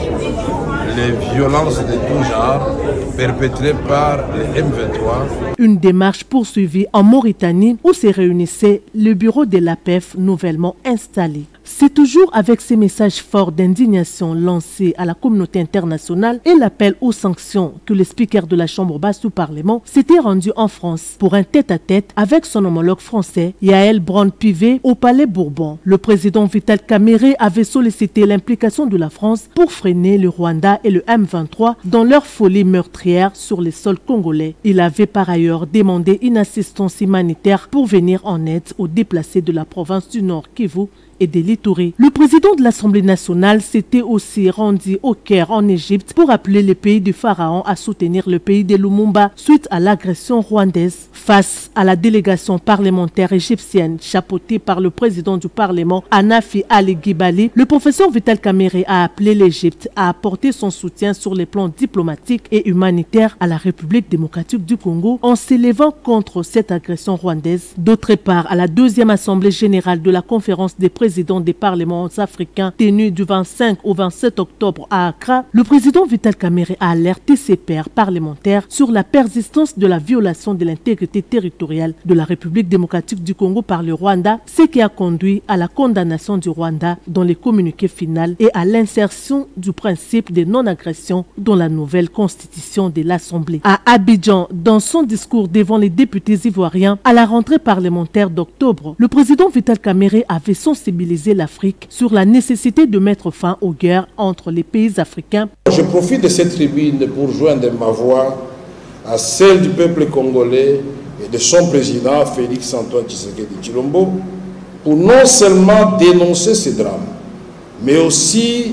les violences de tout genre perpétrées par les M23. Une démarche poursuivie en Mauritanie où se réunissait le bureau de l'APF nouvellement installé. C'est toujours avec ces messages forts d'indignation lancés à la communauté internationale et l'appel aux sanctions que le speaker de la Chambre basse du Parlement s'était rendu en France pour un tête-à-tête avec son homologue français, Yael Braun-Pivet, au Palais Bourbon. Le président Vital Kamerhe avait sollicité l'implication de la France pour freiner le Rwanda et le M23 dans leur folie meurtrière sur les sols congolais. Il avait par ailleurs demandé une assistance humanitaire pour venir en aide aux déplacés de la province du Nord Kivu et de l'Ituri. Le président de l'Assemblée nationale s'était aussi rendu au Caire en Égypte pour appeler le pays du Pharaon à soutenir le pays de Lumumba suite à l'agression rwandaise. Face à la délégation parlementaire égyptienne chapeautée par le président du Parlement Hanafi Ali Ghibali, le professeur Vital Kamerhe a appelé l'Égypte à apporter son soutien sur les plans diplomatiques et humanitaires à la République démocratique du Congo en s'élevant contre cette agression rwandaise. D'autre part, à la deuxième assemblée générale de la conférence des présidents des parlements africains tenue du 25 au 27 octobre à Accra, le président Vital Kamerhe a alerté ses pairs parlementaires sur la persistance de la violation de l'intégrité territoriale de la République démocratique du Congo par le Rwanda, ce qui a conduit à la condamnation du Rwanda dans les communiqués finaux et à l'insertion du principe de non-agression dans la nouvelle constitution de l'Assemblée. À Abidjan, dans son discours devant les députés ivoiriens à la rentrée parlementaire d'octobre, le président Vital Kamerhe avait sensibilisé l'Afrique sur la nécessité de mettre fin aux guerres entre les pays africains. Je profite de cette tribune pour joindre ma voix à celle du peuple congolais et de son président Félix Antoine Tshisekedi Tshilombo pour non seulement dénoncer ces drames, mais aussi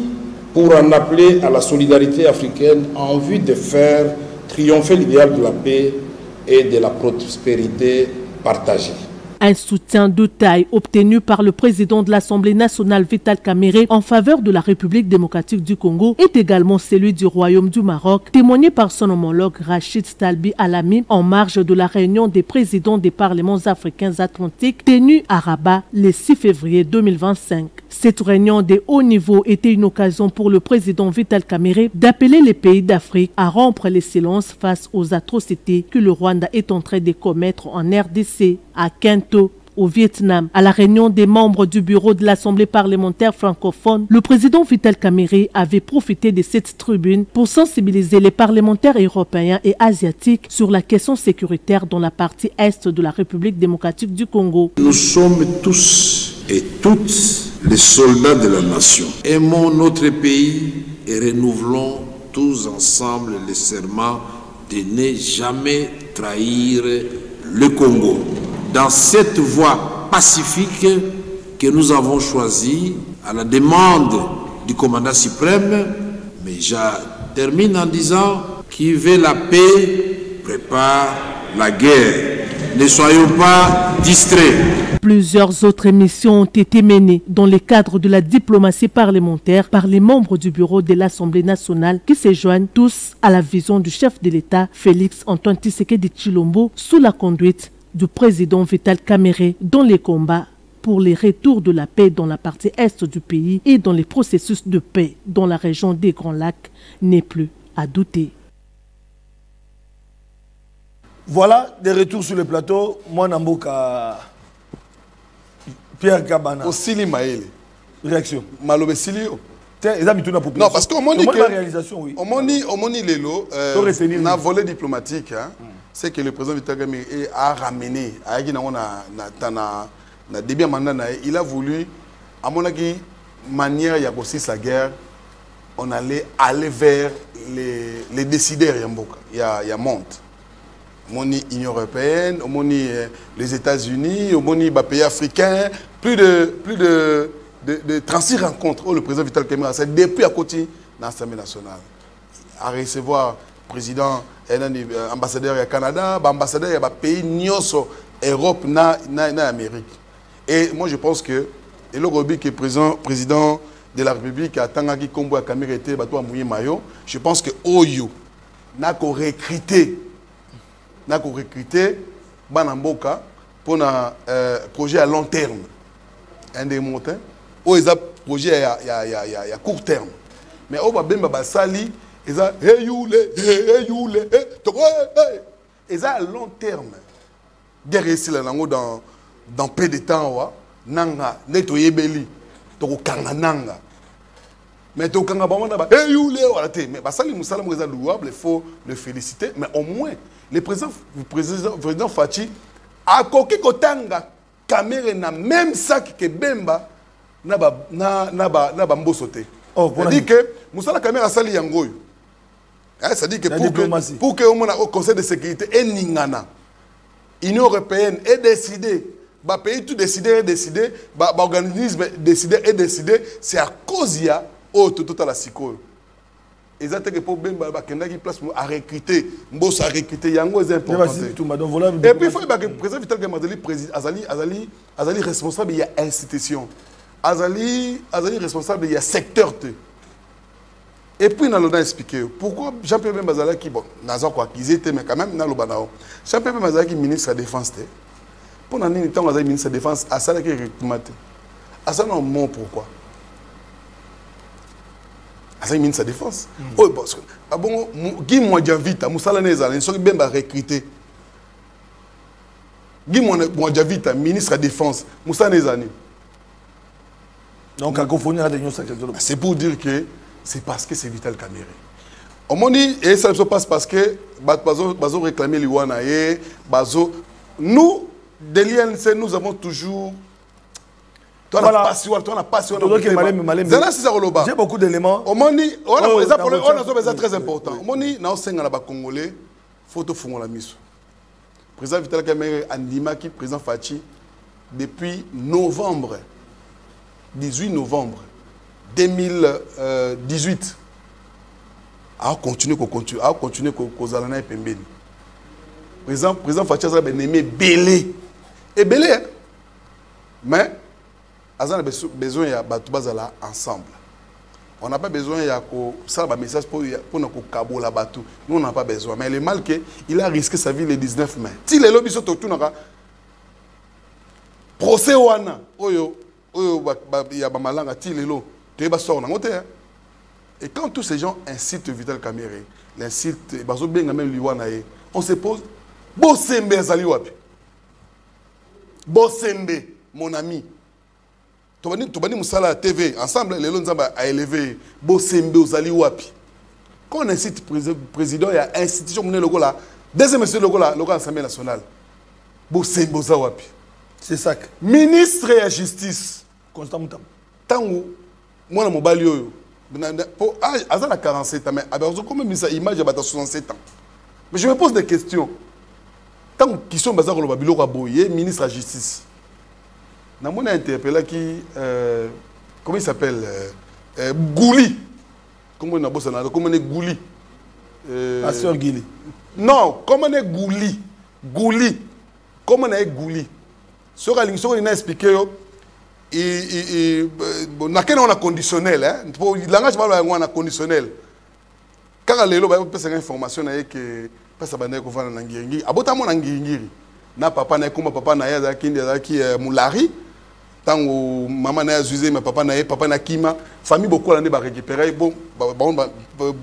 pour en appeler à la solidarité africaine en vue de faire triompher l'idéal de la paix et de la prospérité partagée. Un soutien de taille obtenu par le président de l'Assemblée nationale Vital Kamerhe en faveur de la République démocratique du Congo est également celui du Royaume du Maroc, témoigné par son homologue Rachid Talbi Alami en marge de la réunion des présidents des parlements africains atlantiques tenue à Rabat le 6 février 2025. Cette réunion de haut niveau était une occasion pour le président Vital Kamerhe d'appeler les pays d'Afrique à rompre les silences face aux atrocités que le Rwanda est en train de commettre en RDC, à Kinto, au Vietnam. À la réunion des membres du bureau de l'Assemblée parlementaire francophone, le président Vital Kamerhe avait profité de cette tribune pour sensibiliser les parlementaires européens et asiatiques sur la question sécuritaire dans la partie est de la République démocratique du Congo. Nous sommes tous et toutes les soldats de la nation. Aimons notre pays et renouvelons tous ensemble le serment de ne jamais trahir le Congo. Dans cette voie pacifique que nous avons choisie, à la demande du commandant suprême, mais je termine en disant qui veut la paix prépare la guerre. Ne soyons pas distraits. Plusieurs autres missions ont été menées dans le cadre de la diplomatie parlementaire par les membres du bureau de l'Assemblée nationale qui se joignent tous à la vision du chef de l'État, Félix Antoine Tshisekedi Tshilombo, sous la conduite du président Vital Kamerhe dans les combats pour les retours de la paix dans la partie est du pays et dans les processus de paix dans la région des Grands Lacs n'est plus à douter. Voilà, des retours sur le plateau. Moi, Namboka, Pierre Kabana. Osili Maël. Réaction. Malobe Silio. Non, parce qu'on m'a dit que la réalisation, oui. on m'a dit Lelo, na volet diplomatique, hein, c'est que le président Vital Kamerhe a ramené, na début mandat, il a voulu, à mon avis, manière, il y a aussi sa guerre, on allait aller vers les décideurs, il y a monte. Moni Union européenne, moni les États-Unis, moni pays africains, plus de 36 rencontres où le président Vital Kamerhe c'est depuis à côté dans l'Assemblée nationale. À recevoir président ambassadeur du Canada, ambassadeur du pays Nyoso, Europe, na Amérique. Et moi je pense que le Robi qui est président de la République à Tangaki Kombo à Kamerhe était bateau à mouiller maillot, je pense que Oyo n'a qu'à recruter Banamboka pour un projet à long terme. Un des montants. Ou ils ont projet à court terme. Mais au Babemba Basali, ils ont ils ont à long terme. Derrière ici, dans peu de temps, nanga nettoyer beli, to kanga nanga. Mais to kanga bamana ba mais Basali Moussala Moussa louable, il faut le féliciter. Mais au moins le président Fachi a coqué kotanga Kamerhe na même sac que Bemba na mbosote. C'est-à-dire que Moussala Kamerhe a sali yangoyo. C'est-à-dire que pour que au Conseil de sécurité et Ningana, Union européenne est décidée, bah pays tout décidé, bah organisme décidé, c'est à cause il y a tout à la psycho. Ils ont été pour Bemba qui place à recruter, Mbosso à recruter, Yango est important. Et puis il faut que le président Vital Kamerhe Azali responsable il y a institution, Azali responsable il y a secteur. Et puis, nous avons expliqué pourquoi Jean-Pierre Bemba qui, bon, ils étaient, mais quand même, Jean-Pierre Bemba qui est ministre de la Défense. Pour nous, nous avons ministre de la Défense, à ça, qui est recrutement. À ça, nous avons pourquoi. À ça, ministre de la Défense. Oh, parce que, ah bon, Guy Mouadjavita, Moussala Nezala, ils sont Bemba recruté. Guy Mouadjavita, ministre de la Défense, Moussala Nezala. Donc, à confondre à l'Union sacrée. C'est pour dire que c'est parce que c'est Vital Kamerhe. On m'a dit, et ça se passe parce que Bazo réclamé l'Iwana et Bazo. Nous, de l'INC, nous avons toujours. Toi, on a passion. J'ai beaucoup d'éléments. On m'a dit, on a besoin très important. On m'a dit, nous sommes Congolais, photo fond la mission. Président Vital Kamerhe Andimaki, président Fachi, depuis novembre, 18 novembre 2018, à continuer à aller pembeni. Président Fachi a aimé belé et belé, mais on a besoin de battre ensemble. On n'a pas besoin de message pour nous cabo la bateau. Nous on n'a pas besoin. Mais le mal qu'il a risqué sa vie le 19 mai. Si les lobbies sont autour, procès wana oyo ya ba malanga ti lelo. Et quand tous ces gens incitent Vital Kamerhe, l'incitent, on se pose, Bosembe azali wapi? Bosembe, mon ami. Tobani Moussala TV, ensemble, les Lonzamba a élevé Bosembe azali wapi. Quand on incite le président, il y a institution, deuxième monsieur le Assemblée nationale. Bosembe azali wapi. C'est ça. Ministre de la Justice. Constant Moutam. Tango. Moi, je suis à 47 ans, mais comment une image à 67 ans. Mais je me pose des questions. Tant qu'ils sont basés sur le ministre de la Justice, je suis interpellé qui, comment il s'appelle Gouli. Comment on est Gouli Assur Guili. Non, comment on est Gouli Gouli. Comment on est Gouli. Ce qu'on a expliqué, on a conditionnel, pour le langage on a conditionnel. Quand les gens ont une information que pas ça bandé ko fana nangiri abota mo nangiri na papa na kuma papa na ya kindi ki mulari tango maman na zuzé mais papa na kima famille beaucoup là ne ba récupérer bon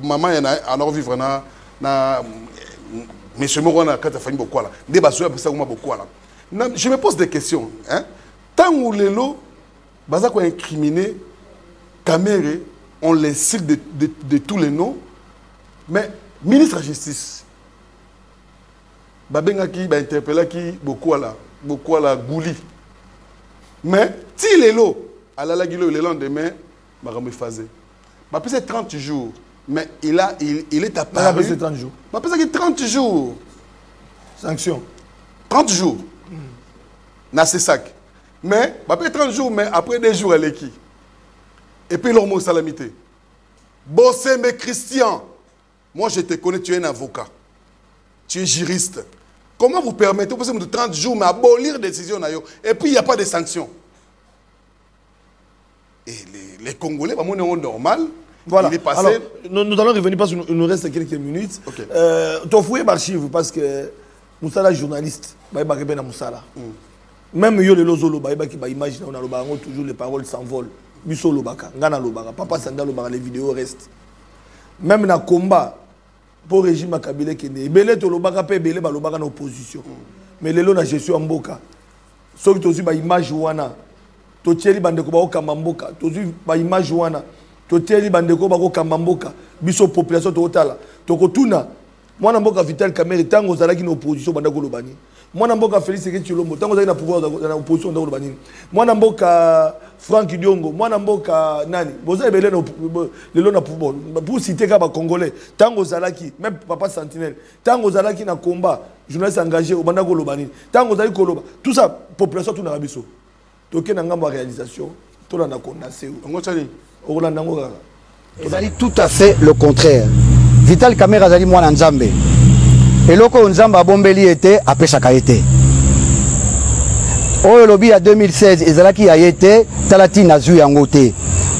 maman ya alors vivre na monsieur Morona quand famille beaucoup là ne ba so ça kuma beaucoup là. Je me pose des questions hein tango lelo baza ko incriminer Kamerhe, on les cite de tous les noms, mais ministre de la Justice, babengaki bainterpellaki beaucoup à la gouli. Mais si lelo alalaki le lendemain bakambo phasé. Ba passé 30 jours mais il est apparu. Il a 30 jours. Ba passé 30 jours. Sanction. 30 jours. Na c'est sac. Mais ba passé 30 jours mais après 2 jours elle est qui? Et puis l'homme salamité. Bossé mais Christian. Moi je te connais, tu es un avocat. Tu es juriste. Comment vous permettez de 30 jours mais abolir décision et puis il n'y a pas de sanctions? Et les Congolais, bah, on est normal. Voilà. Il est passé. Alors, nous allons revenir parce qu'il nous reste quelques minutes. Okay. Tu as fouillé l'archive parce que Moussala journaliste, Moussala. Même yo le lozolo, qui imagine on a toujours les paroles s'envolent. Biso lobaka, ngana lobaka, papa sanda lobaka, les vidéos restent. Même dans le combat pour le régime Kabila qui est belé to lobaka pe belé ba lobaka na opposition. Mais les lots na gestion mboka. Soki to ba image wana. To tieli bandeko ba okamba mboka. To ba image wana. To tieli bandeko ba okamba mboka. Biso population to otala. To kotuna mwana mboka Vital Kamerhe tango zalaki na opposition bandako lobani. Mwana mboka Félix Tshisekedi Tshilombo tango zalaki na pouvoir na opposition bandako lobani. Mwana mboka Franck Diongo, mwana mboka nani boza ebele no lelo na pour citer ka ba congolais tango zalaki même papa Sentinelle tango zalaki na combat journaliste engagé au bandako lobani tango zalaki koloba tout ça population tout na biso toke na ngamba réalisation to na condamné ngo tshali okolanda ngo kaka ezali tout à fait le contraire. Vital Kamerhe azali mwana nzambe eloko nzambe abombeli ete apesaka ete oyo lobi ya 2016 ezalaki ya yete talati nazu yango te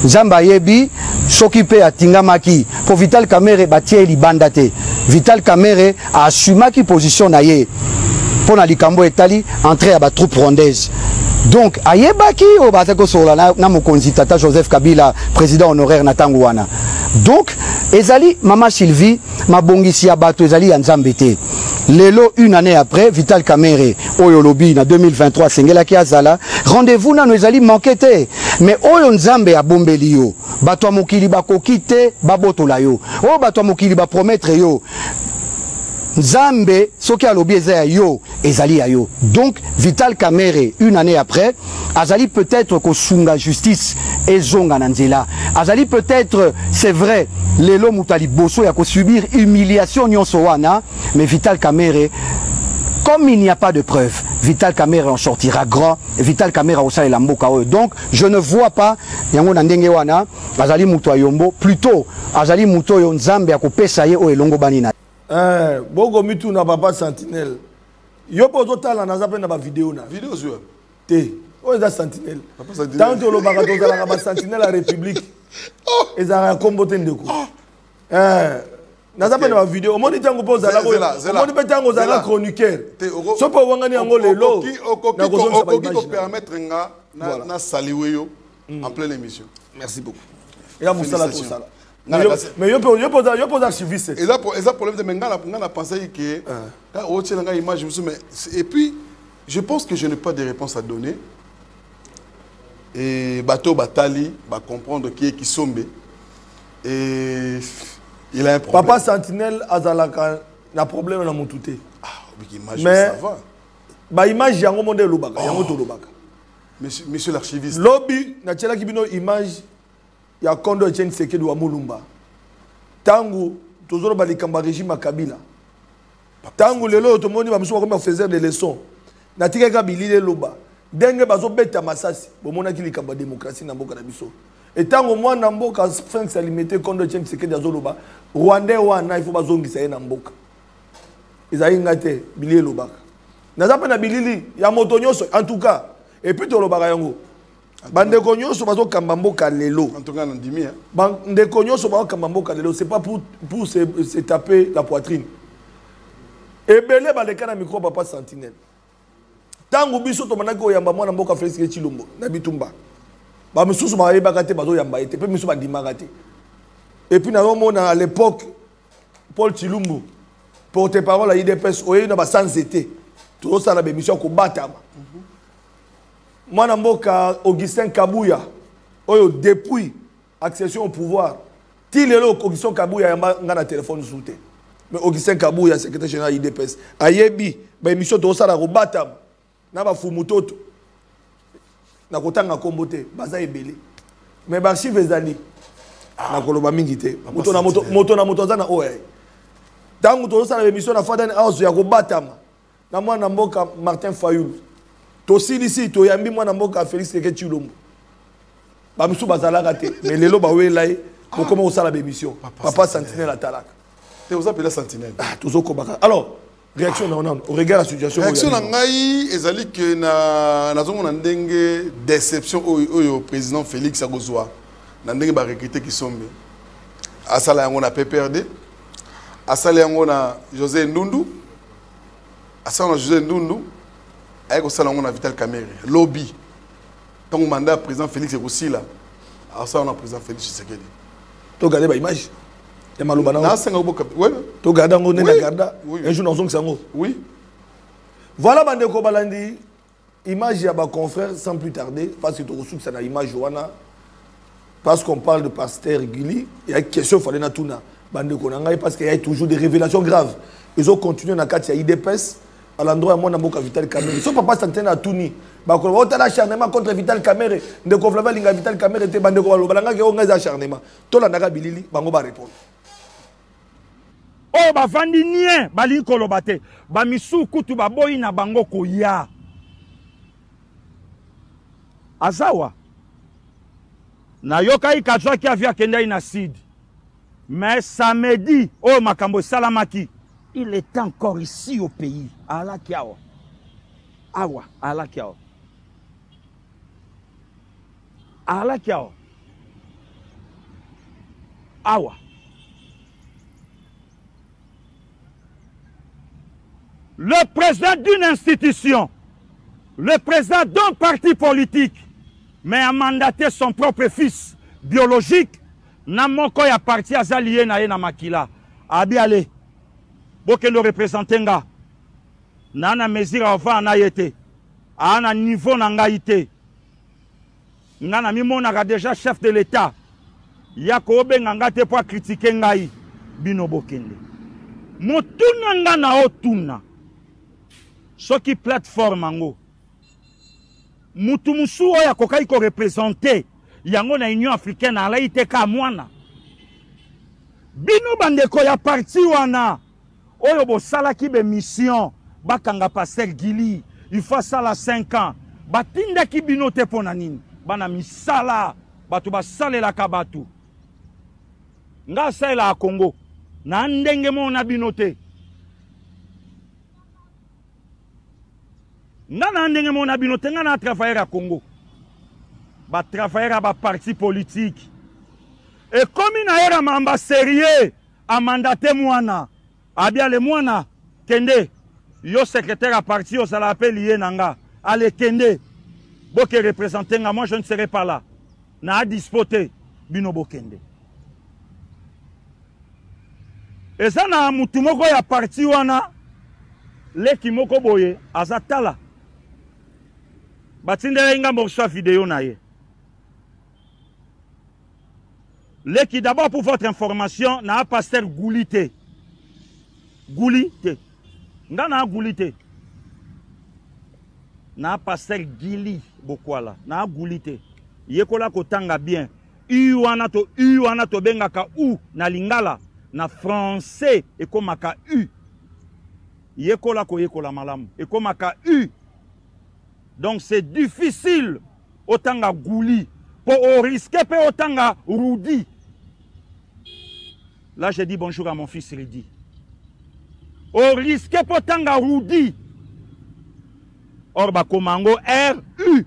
nzamba yebi soki pe atingamaki po Vital Kamerhe batie libanda te. Vital Kamerhe a assumaki position na ye pona likambo etali entrée ya ba troupe rwandaise. Donc ayebaki o batako sola na mokonzi tata Joseph Kabila président honoraire na tango wana. Donc ezali mama Sylvie mabongisi ya bato ezali ya nzambe te. Lelo une année après Vital Kamerhe oyo lobi na 2023 sengelaki azala rendez-vous na ezali manqué te mais oyo nzambe ya bombeli yo bato mokili bakoki te babotola yo oyo bato mokili ba promettre yo nzambe soki alobi eza yo ezali ya yo. Donc Vital Kamerhe une année après azali peut-être ko sunga justice ezonga na nzela azali peut-être c'est vrai lelo mutali boso ya ko subir humiliation nyonso wana mais Vital Kamerhe comme il n'y a pas de preuve, Vital Kamerhe en sortira grand. Vital Kamerhe aussi la mboka. Donc je ne vois pas yango na ndenge wana azali muto yombo plutôt azali muto yo nzambe ya kopesa ye o elongo banina. Bogo mitu na papa Sentinelle. Yo pozo tala na zape na ba vidéo na. Vidéo zo. Te. O eza Sentinelle. Papa Sentinelle. Tanto lo baka to zala ba Sentinelle la République. Ezara kombote ndeko. Na zape na ba vidéo. Omoni tango poza la ko. Omoni pe tango zala chroniqueur. So po wangani yango lelo. Na ko permettre nga na saliwe yo en pleine émission. Merci beaucoup. Et à Moussala to sala. Mais yo pose archiviste. Et là problème de menga na pensé que quand on tient la image mais et puis je pense que je n'ai pas de réponse à donner. Et bateau batali va comprendre qui est qui sombe. Et il a un problème. Papa Sentinelle azalaka na problème na mutute. Ah, image ça va. Ba image yango monde lobaka, yango to lobaka. Monsieur l'archiviste. Lobby na tshela kibino image ya Kondo Etienne Tshisekedi wa Mulumba. Tangu tozoro balikamba régime ya Kabila. Tangu lelo tomoni ba musu ba faiseur des leçons. Na tikaka bilile loba. Denge bazo beta masasi. Bomona ki likamba démocratie na mboka na biso. Et tangu mwana mboka fin s'alimenter Kondo Etienne Tshisekedi azoloba. Rwandais wana il faut bazongisa ye na mboka. Ezali ngate bilile loba. Nazape na bilili ya moto nyonso en tout cas et puis to lobaka yango. Bandeko nyonso bazo kamba mboka lelo. En tout cas ndimi hein. Bandeko nyonso bazo kamba mboka lelo, c'est pas pour se taper la poitrine. Ebele baleka na micro papa Sentinelle. Tango biso to manaki oyamba mwana mboka Félix Tshisekedi Tshilombo na bitumba. Ba misusu ba yebaka te bazo yamba ete pe misusu ba ndimaka te. Et puis na mona à l'époque Paul Tshilombo porte-parole à IDPS oye na ba sans été. Tout ça la émission ko batama. Mwana mboka Augustin Kabuya oyo depuis accession au pouvoir ti lelo Augustin Kabuya yamba nga na téléphone souté mais Augustin Kabou ya secrétaire général IDPS ayebi ba émission to sala ko batam na ba fumutoto na kotanga kombote baza ebele mais ba archive ezali na koloba mingi te moto na moto zana oye tangu to sala émission na Faden House ya ko batam na mwana mboka Martin Fayulu to silisi to yambi mwana mboka Félix Sekechilombo ba misu bazalaka te mais lelo ba welai ko comment osala ba émission papa Sentinelle atalaka te vous appelez Sentinelle toujours kobaka alors réaction na on regarde la situation réaction na ngai ezali que na zomona ndenge déception au président Félix akozwa na ndenge ba recruter ki sombe asala yango na PPRD asala yango na José Ndundu asala na José Ndundu ayeko sala yango na Vital Kamerhe lobby tant mandat président Félix ekosila asala na président Félix Tshisekedi to garder ba image et malobana na senga boka ouais to garder ngo na garda un jour dans sango oui voilà bande ko balandi image ya ba confrère sans plus tarder parce que to ressource ça na image wana parce qu'on parle de pasteur Gili il y a question fallait na tuna bande ko ngai parce qu'il y a toujours des révélations graves ils ont continué na kati ya IDPS à l'endroit moi na mboka Vital Kamerhe so papa Santena à Tuni ba ko wota l'acharnement contre Vital Kamerhe de ko flava linga Vital Kamerhe te bande ko balanga ke onga acharnement to la ndaka bilili bango ba répondre oh ba vandi nien bali koloba te ba misu kutu ba boyi na bango ko ya azawa na yokai kazwa ki avia kenda ina sid mais samedi oh makambo salamaki il est encore ici au pays. Ala kiao. Awa, ala kiao. Ala kiao. Awa. Le président d'une institution, le président d'un parti politique, mais a mandaté son propre fils biologique, n'a moko ya parti azalié na ye na makila. Abi ale. Bokendo représenter nga nana mesure ava na yete ana niveau na ngaite ngana mimonaka déjà chef de l'état ya ko benga ngate pour critiquer ngai bino bokende motuna nga na otuna soki plateforme ngo mutu musu oya kokai ko représenter yango na Union africaine ala iteka mwana bino bandeko ya parti wana oyo bo salaki be mission bakanga pasteur Gili il faut ça la 5 ans batinda ki binote pona nini bana misala batu basalela ka batu nga sala a Congo na ndenge mona binote nga na ndenge mona binote nga na travailler à Congo ba travailler à ba parti politique et comme ina era mamba sérieux a mandaté mwana abia le mwana kende yo secrétaire à parti au sala appel lié nanga allez kende boke représenter nga moi je ne serai pas là na dispoter bino bokende eza na mutu moko ya parti wana leki moko boye azatala batindela inga morceau vidéo na ye leki d'abord pour votre information na pasteur Goulité Goulité nga na Goulité na pasteur Gili Bokwala na Goulité yekola kotanga bien u wana to bengaka u na lingala na français ekomaka u yekola ko yekola malamu ekomaka u donc c'est difficile otanga Gouli pour au risquer pe otanga Rudi. Là j'ai dit bonjour à mon fils Rudi. Au risque potanga Rudi. Or ba komango R-U.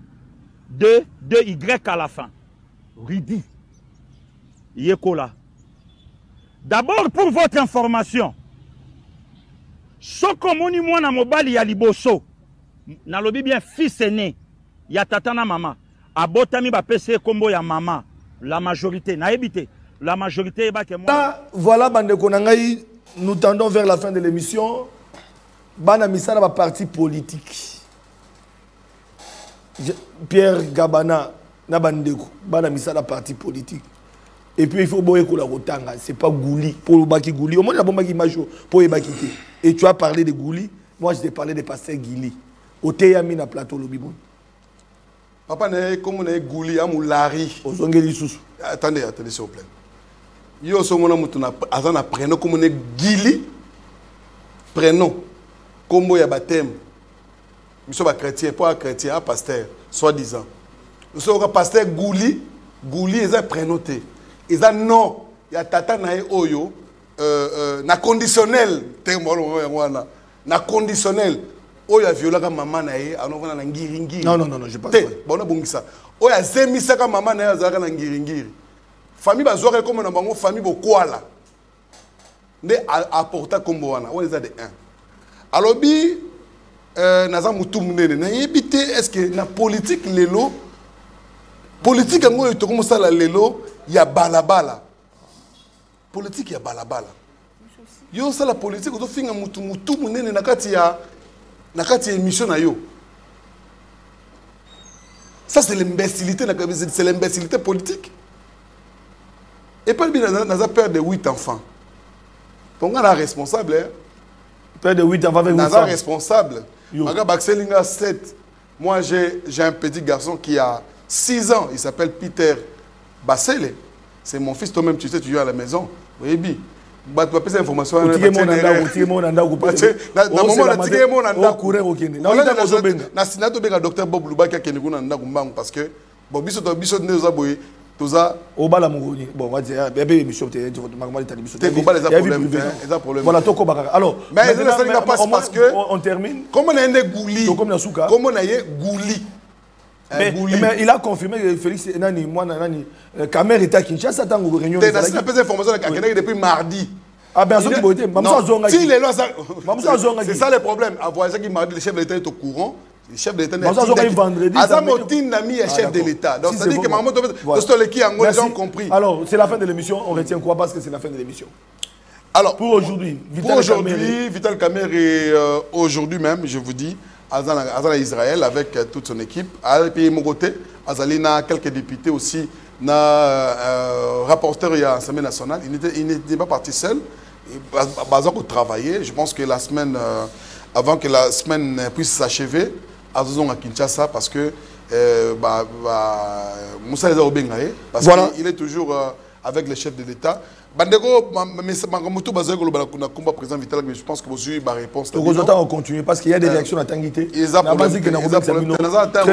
2 Y à la fin. Rudi. Yekola. D'abord pour votre information. Soko moni mwana mobali ya liboso. Nalobi bien fils aîné. Ya tatana mama. Abotami ba pese kombo ya mama. La majorité. Na ebité. La majorité est moi. Voilà, bande konangai, nous tendons vers la fin de l'émission. Bana misala ba parti politique. Pierre Gabana na bandeko, bana misala parti politique. Et puis il faut boire la rotanga, c'est pas Gouli pour le baki Gouli. Au moins la bombe qui majo pour y bakiter. Et tu as parlé de Gouli, moi je t'ai parlé de pasteur Guili. Au Teyami na plateau le bibon. Papa ne comme on est Gouli amoulari. Ozongeli susu. Attendez s'il vous plaît. Yo so mona mutuna azana prénom comme on est Guili. Prénom comme ya baptême. Nous sommes chrétiens, pas chrétien, un pasteur, soi-disant. Nous sommes un pasteur Gouli. Gouli est un prénoté. Ils ont non. Il y a tata nae oyo. Na conditionnel. Na conditionnel. Oyo a violé ka maman nae. Ano na ngiringiri. Non, je pas. Bon, on a ça. Oyo a zemisa ka maman nae azaka na ngiringiri. Famille bazore comme na bango famille bokwala. Ne apporta comme wana. On les a de un. Alors bi naza mutu munene na yebite est-ce que na politique lelo politique ngo to comme ça la lelo ya balabala politique ya balabala yo ça la politique to finga mutu munene na kati ya émission na yo ça c'est l'imbécilité c'est l'imbécilité politique et pas bien naza père de 8 enfants donc on est responsable hein? Père de 8 enfants avec 8 enfants responsable. Yo. 7. Moi, j'ai un petit garçon qui a 6 ans. Il s'appelle Peter Bassele. C'est mon fils, toi-même, tu sais, tu viens à la maison. Oui, bien. Tu vas passer l'information. Docteur Bob Luba qui a parce que au bas la Mongoli. Bon, on va dire, bébé, émission, tu voilà, Toko Bakara. Alors, mais ça ne passe parce que. On termine. Comment on a un gouli? Comment on a un gouli? Mais il a confirmé que Félix Nani, moi, Nani, Kamer était à Kinshasa, tant que réunion. Tu as des informations depuis mardi. Ah ben, c'est ça le problème. Avoir ça qui mardi, le chef de l'État est au courant. Le chef de l'État est chef de l'État. Donc, ça dit que Maman les ont compris. Alors, c'est la fin de l'émission. On retient quoi parce que c'est la fin de l'émission. Alors, pour aujourd'hui, Vital Kamerhe, aujourd'hui même, je vous dis, Azana Israël avec toute son équipe. À pays Mogoté, Azalina, quelques députés aussi, rapporteur à l'Assemblée nationale. Il n'était pas parti seul. Bazar pour travailler. Je pense que la semaine, avant que la semaine puisse s'achever, Azozon à Kinshasa parce que Moussa Leza Obengaye, parce voilà. qu'il est toujours avec le chef de l'État. Bandego, mais président Vital, mais je pense que vous avez ma réponse. On continue parce qu'il y a des réactions à Tanguité.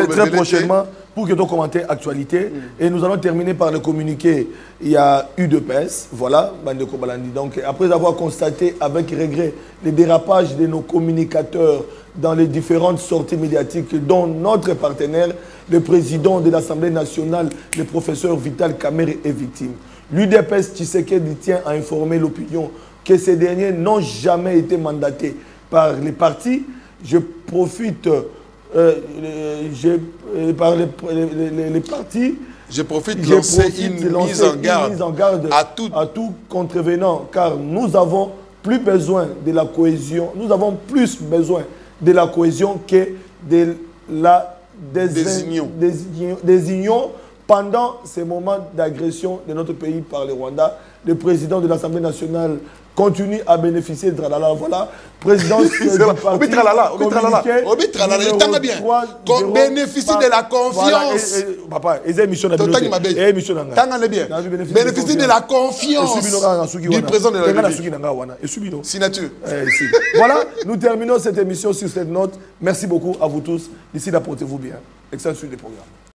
Très prochainement, pour que tu commentes l'actualité. Et nous allons terminer par le communiqué. Il y a eu de presse, voilà, Bandeko Balandi. Donc, après avoir constaté avec regret les dérapages de nos communicateurs dans les différentes sorties médiatiques dont notre partenaire, le président de l'Assemblée nationale, le professeur Vital Kamerhe est victime. L'UDPS Tshisekedi tient à informer l'opinion que ces derniers n'ont jamais été mandatés par les partis. Je profite par les partis. Je profite de lancer une mise en garde à tout contrevenant, car nous avons plus besoin de la cohésion. Nous avons plus besoin de la cohésion que de la désunion. Pendant ces moments d'agression de notre pays par le Rwanda, le président de l'Assemblée nationale continue à bénéficier de Tralala. Voilà, président du parti bénéficie de la confiance. Papa, bénéficie de la confiance du président de la République. Signature. Voilà, nous terminons cette émission sur cette note. Merci beaucoup à vous tous. D'ici là, portez-vous bien. Excellent suite des programmes.